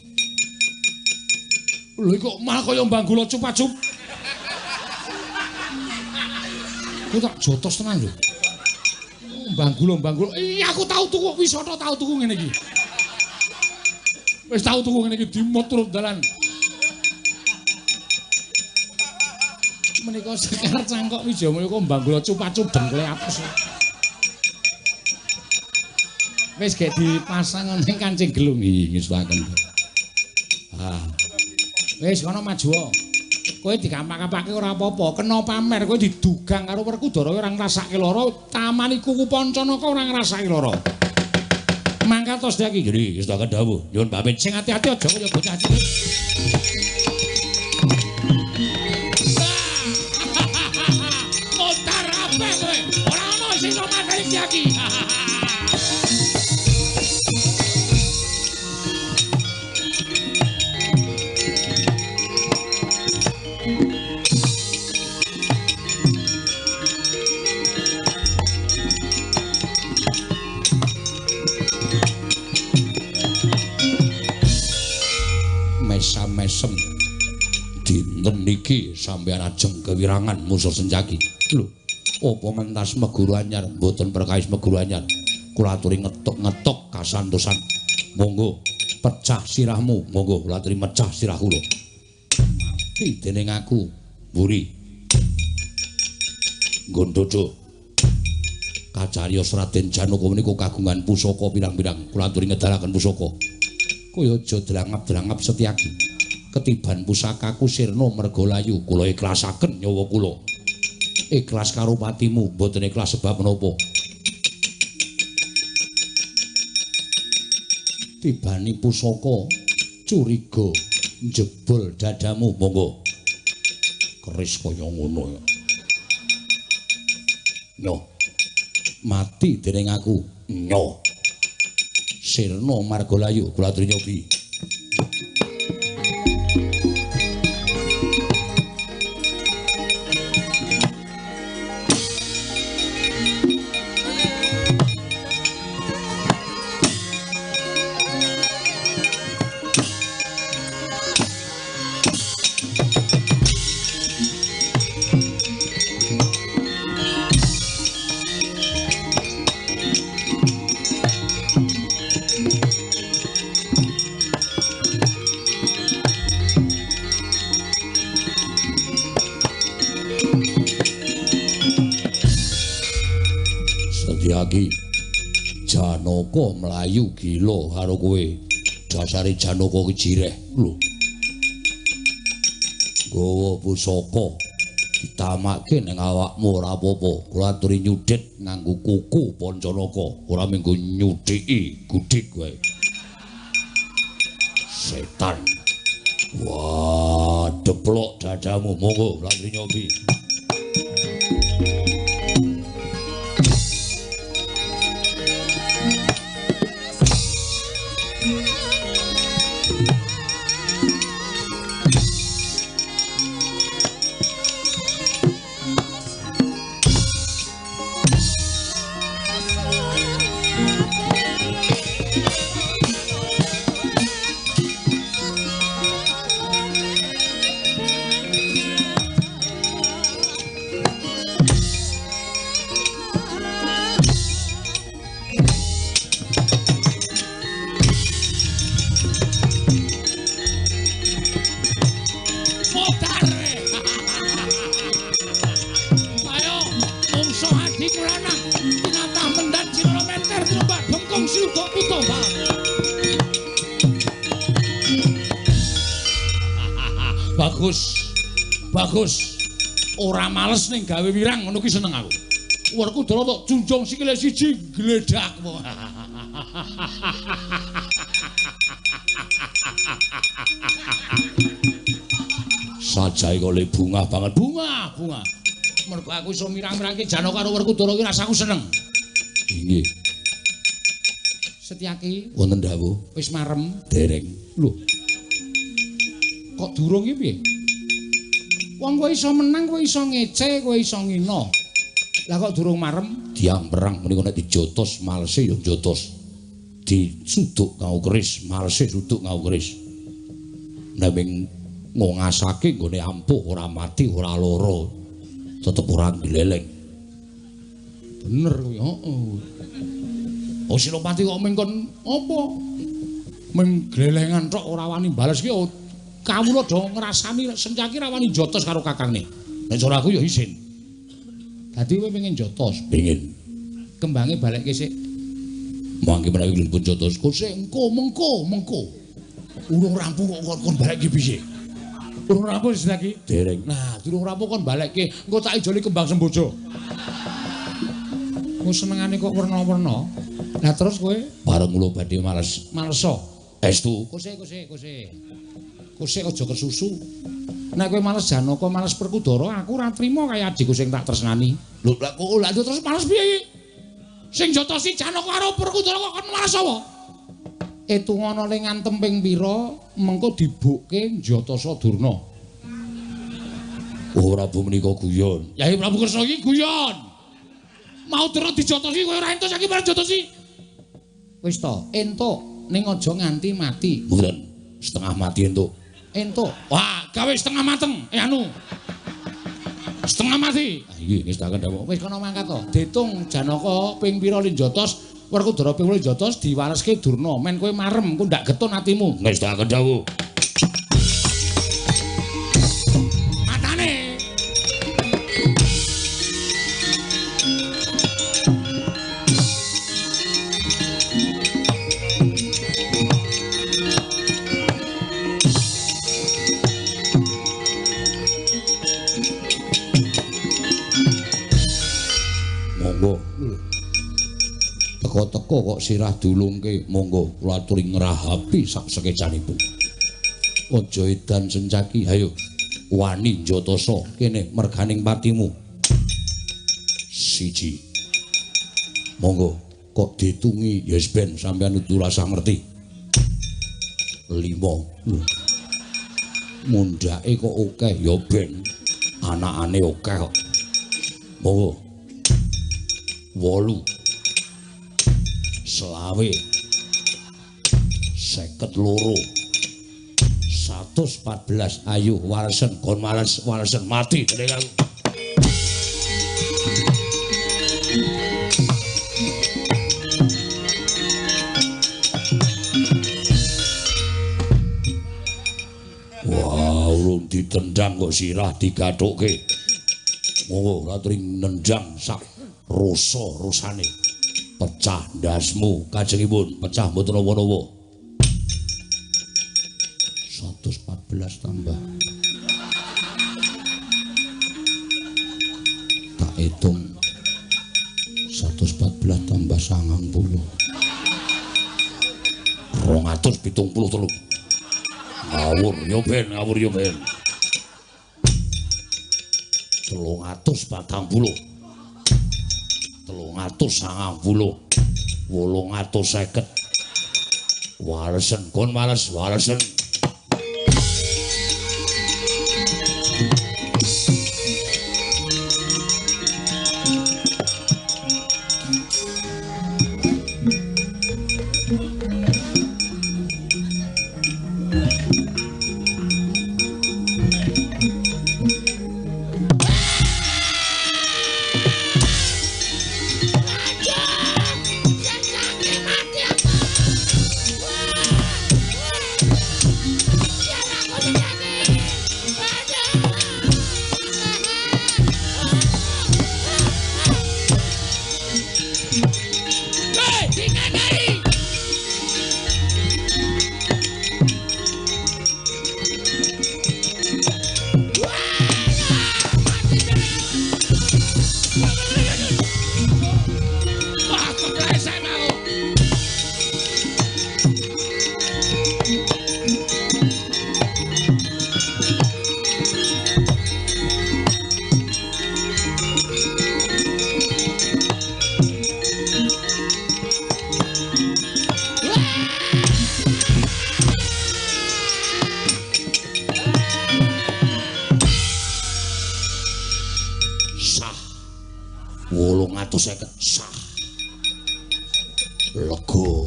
Lho kok malah kaya mbanggula cup-cup. Kowe tak jotos tenan lho. Mbanggula. Iya aku tau tuku wisata tau tuku ngene iki. Wis tau tuku ngene iki dimot turut dalan. Menika Sekar Cangkok Wijayamulya kok mbanggula cup-cup dengkule apes. Wis gek dipasang ning kancing gelung iki ngisuaken. Ah. Wis kono maju. Kowe dikampak-kampake ora apa-apa, kena pamer kowe didugang karo Werkudara ora ngrasake lara, tamani kuku Pancanaka ora ngrasake lara. Mangkat tos Setyaki. Nggih, wis tak dawuh. Nyuwun pamit sing ati-ati aja kaya bocah cilik. Sing iso mateni Setyaki. Mesam-mesem dinten niki sampeyan ajeng kewirangan musuh Setyaki. Lho, apa mentas meguru anyar mboten perkawis meguru anyar kula aturi ngetuk-ngetuk kasantosan monggo pecah sirahmu monggo kula aturi mecah sirah kula mati dening aku mburi Gondojo kacariyos Raden Janaka menika kagungan pusaka pirang-pirang kula aturi ngedalaken pusaka kaya aja drangap-drangap Setyaki ketiban pusakaku sirna mergalayu kula ikhlasaken nyawa kula ikhlas karo patimu mboten ikhlas sebab menapa tibani pusaka curiga njebol dadamu monggo keris kaya ngono ya nyo mati dening aku nyo sirna margalayu kula aturi nyobi Setyaki Janaka mlayu gila karo kowe dasare Janaka ki jireh lho gawa pusaka ditamake ning awakmu ora apa-apa kula aturi nyudhit nganggo kuku Pancanaka ora mengko nyudhiki gudik wae setan wah deplok dadamu monggo kula aturi nyobi Bagus. Bagus. Ora males ning gawe wirang ngono ki seneng aku. Werkudara tok junjung sikile siji gledak. Sajai kok le bunga banget bunga. Mergo aku iso mirang-mirangke Janaka karo Werkudara ki rasaku seneng. Inggih. Setyaki wonten dawuh wis marem dereng. Lho. Kok durung iki piye? Wong kowe iso menang, kowe iso ngece, kowe iso ngina. Lah kok durung marem? Diang perang menika nek dijotos malese ya jotos. Disuduk kanggo keris, malese suduk kanggo keris. Nek ming ngongasake nggone ampuh ora mati, ora lara. Tetep ora gleleng. Bener kuwi, heeh. Oh Sinopati kok ming kon apa? Ming glelengan tok ora wani bales ki kawula do ngrasani Setyaki ra wani jotos karo kakangne. Nek cara aku ya isin. Dadi kowe pengen jotos, pengen. Kembange balekke sik. Mangke menawi pun jotos, kok sik mengko. Urung rampung kok kon balekke piye? Urung rampung Setyaki? Dereng. Nah, durung rampung kon balekke, engko tak ijoli kembang sembojo. Ku senengane kok werna-werna. Lah terus kowe bareng kula badhe malesa. Estu. Kose. Kose aja kesusu. Nek kowe males Janaka, males Werkudara, aku ora trima kaya adikku sing tak tresnani. Lho lha terus males piye? Sing jotosi Janaka karo Werkudara kok kon males apa? Etungana ning ngantem ping pira mengko dibukke Jatasa Durna. Oh Prabu menika guyon. Yai Prabu Kresna iki guyon. Mau terus dijotosi kowe ora entuk saiki malah jotosi. Wis to, entuk ning aja nganti mati. Mboten. Setengah mati entuk. Entuk. Wah, gawe setengah mateng. Anu. Setengah mati. Ah iki wis tak kandhawuh. Wis kono mangkat to. Ditung Janaka ping pira linjotos, Werkudara ping linjotos diwaleske Durna. Men kowe marem, kowe ndak getun atimu. Wis tak kandhawuh. Matane. Teko-teko kok sirah dulungke, monggo kula aturi ngrahapi sak sekecanipun. Aja edan Setyaki, ayo wani Jatasa kene merganing patimu. Siji. Monggo kok ditungi ya wis ben sampeyan kudu rasa ngerti. 5. Mundhake kok akeh ya ben anakane akeh kok. Monggo 8. Selawe 52 114 ayo walesen kon walesen mati dening aku. Wah, urung ditendang kok sirah digathukke. Monggo ratri nendang sak rasa-rasane. Pecah ndasmu kajengipun pecah mboten napa-napa 114 tambah tak hitung 114 tambah 90 273 ngawur yo ben 340 850 walesen kon walesen 250 sah. Lego.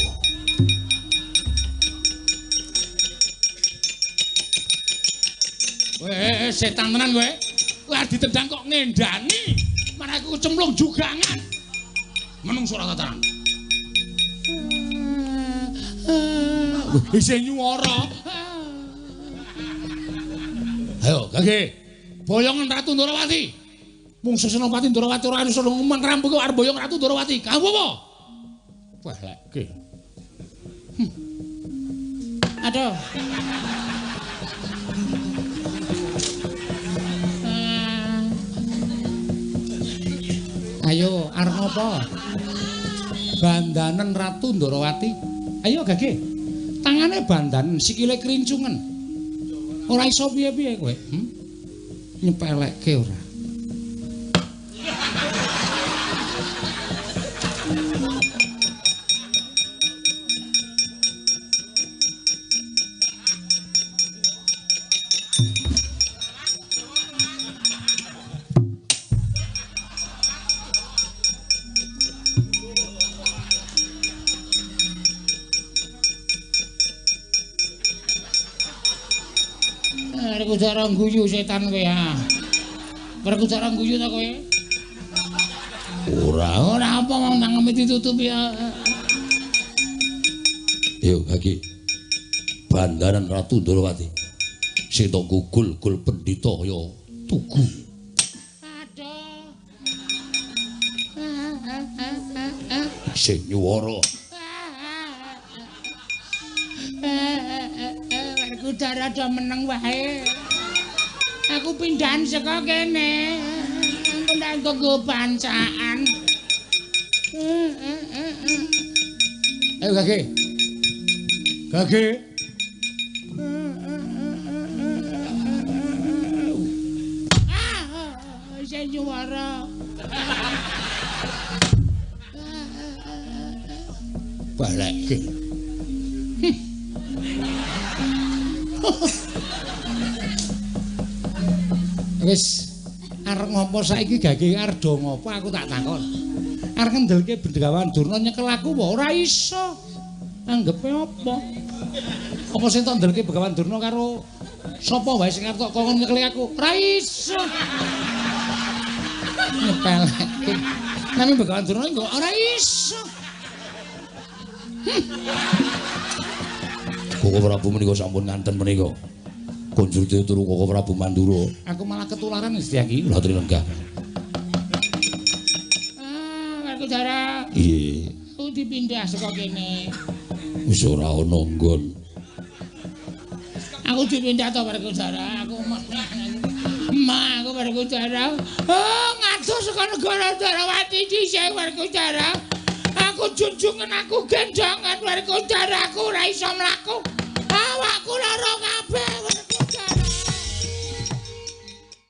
Weh, setan tenan kowe. Kowe arep ditendang kok ngendani. Mana aku cemplung jugangan. Menungso ora tatanan. Isih nyuwara. Ayo, Gage. Boyongan Ratu Ndorowati. Mungsuh Senopati Ndorowati ora iso ngrampu kok arep boyong Ratu Ndorowati. Kamu apa? Wah, lek. Aduh. Ayo, arep apa? Bandanen Ratu Ndorowati. Ayo, Gage. Tangane bandanen, sikile krincungen. Ora iso piye-piye kowe. Nyepelekke ora. Aku cara guyu setan kowe ah. Aku cara guyu ta kowe? Ora apa mau nangem ditutup ya. Yo, Gage. Bandaran Ratu Ndorowati. Sing tok gugul gul pendhita ya tugu. Aduh. Sing nyuwara. Aku darah do meneng wae. Aku pindahan saka kene. Aku ndak nggo bancaan. Ayo, Gage. Gage. Saya nyuwara. Balekke. Wis arep ngopo saiki Gage arep do ngopo aku tak takon. Arep ngendelke Bendawan Durna nyekel aku apa ora iso. Anggepe apa? Apa sing tak ndelke Bendawan Durna karo sapa wae sing arep kok kon nyekel aku? Ora iso. Nyepelekke. Nami Bendawan Durna kok ora iso. Koko Prabu menika sampun nganten menika. Konjurte turu Koko Prabu Mandura. Aku malah ketularan Gusti Aki. Lha tri lenggah. Aku dara. Iya. Aku dipindah saka kene. Wis ora ana nggon. Aku dipindah to Warga Dara. Aku aku Warga Dara. Oh, ngatur saka negara Darawati dhisik Warga Dara. Aku junjungan aku gendongan Warga Dara. Aku ora iso mlaku. Awakku lara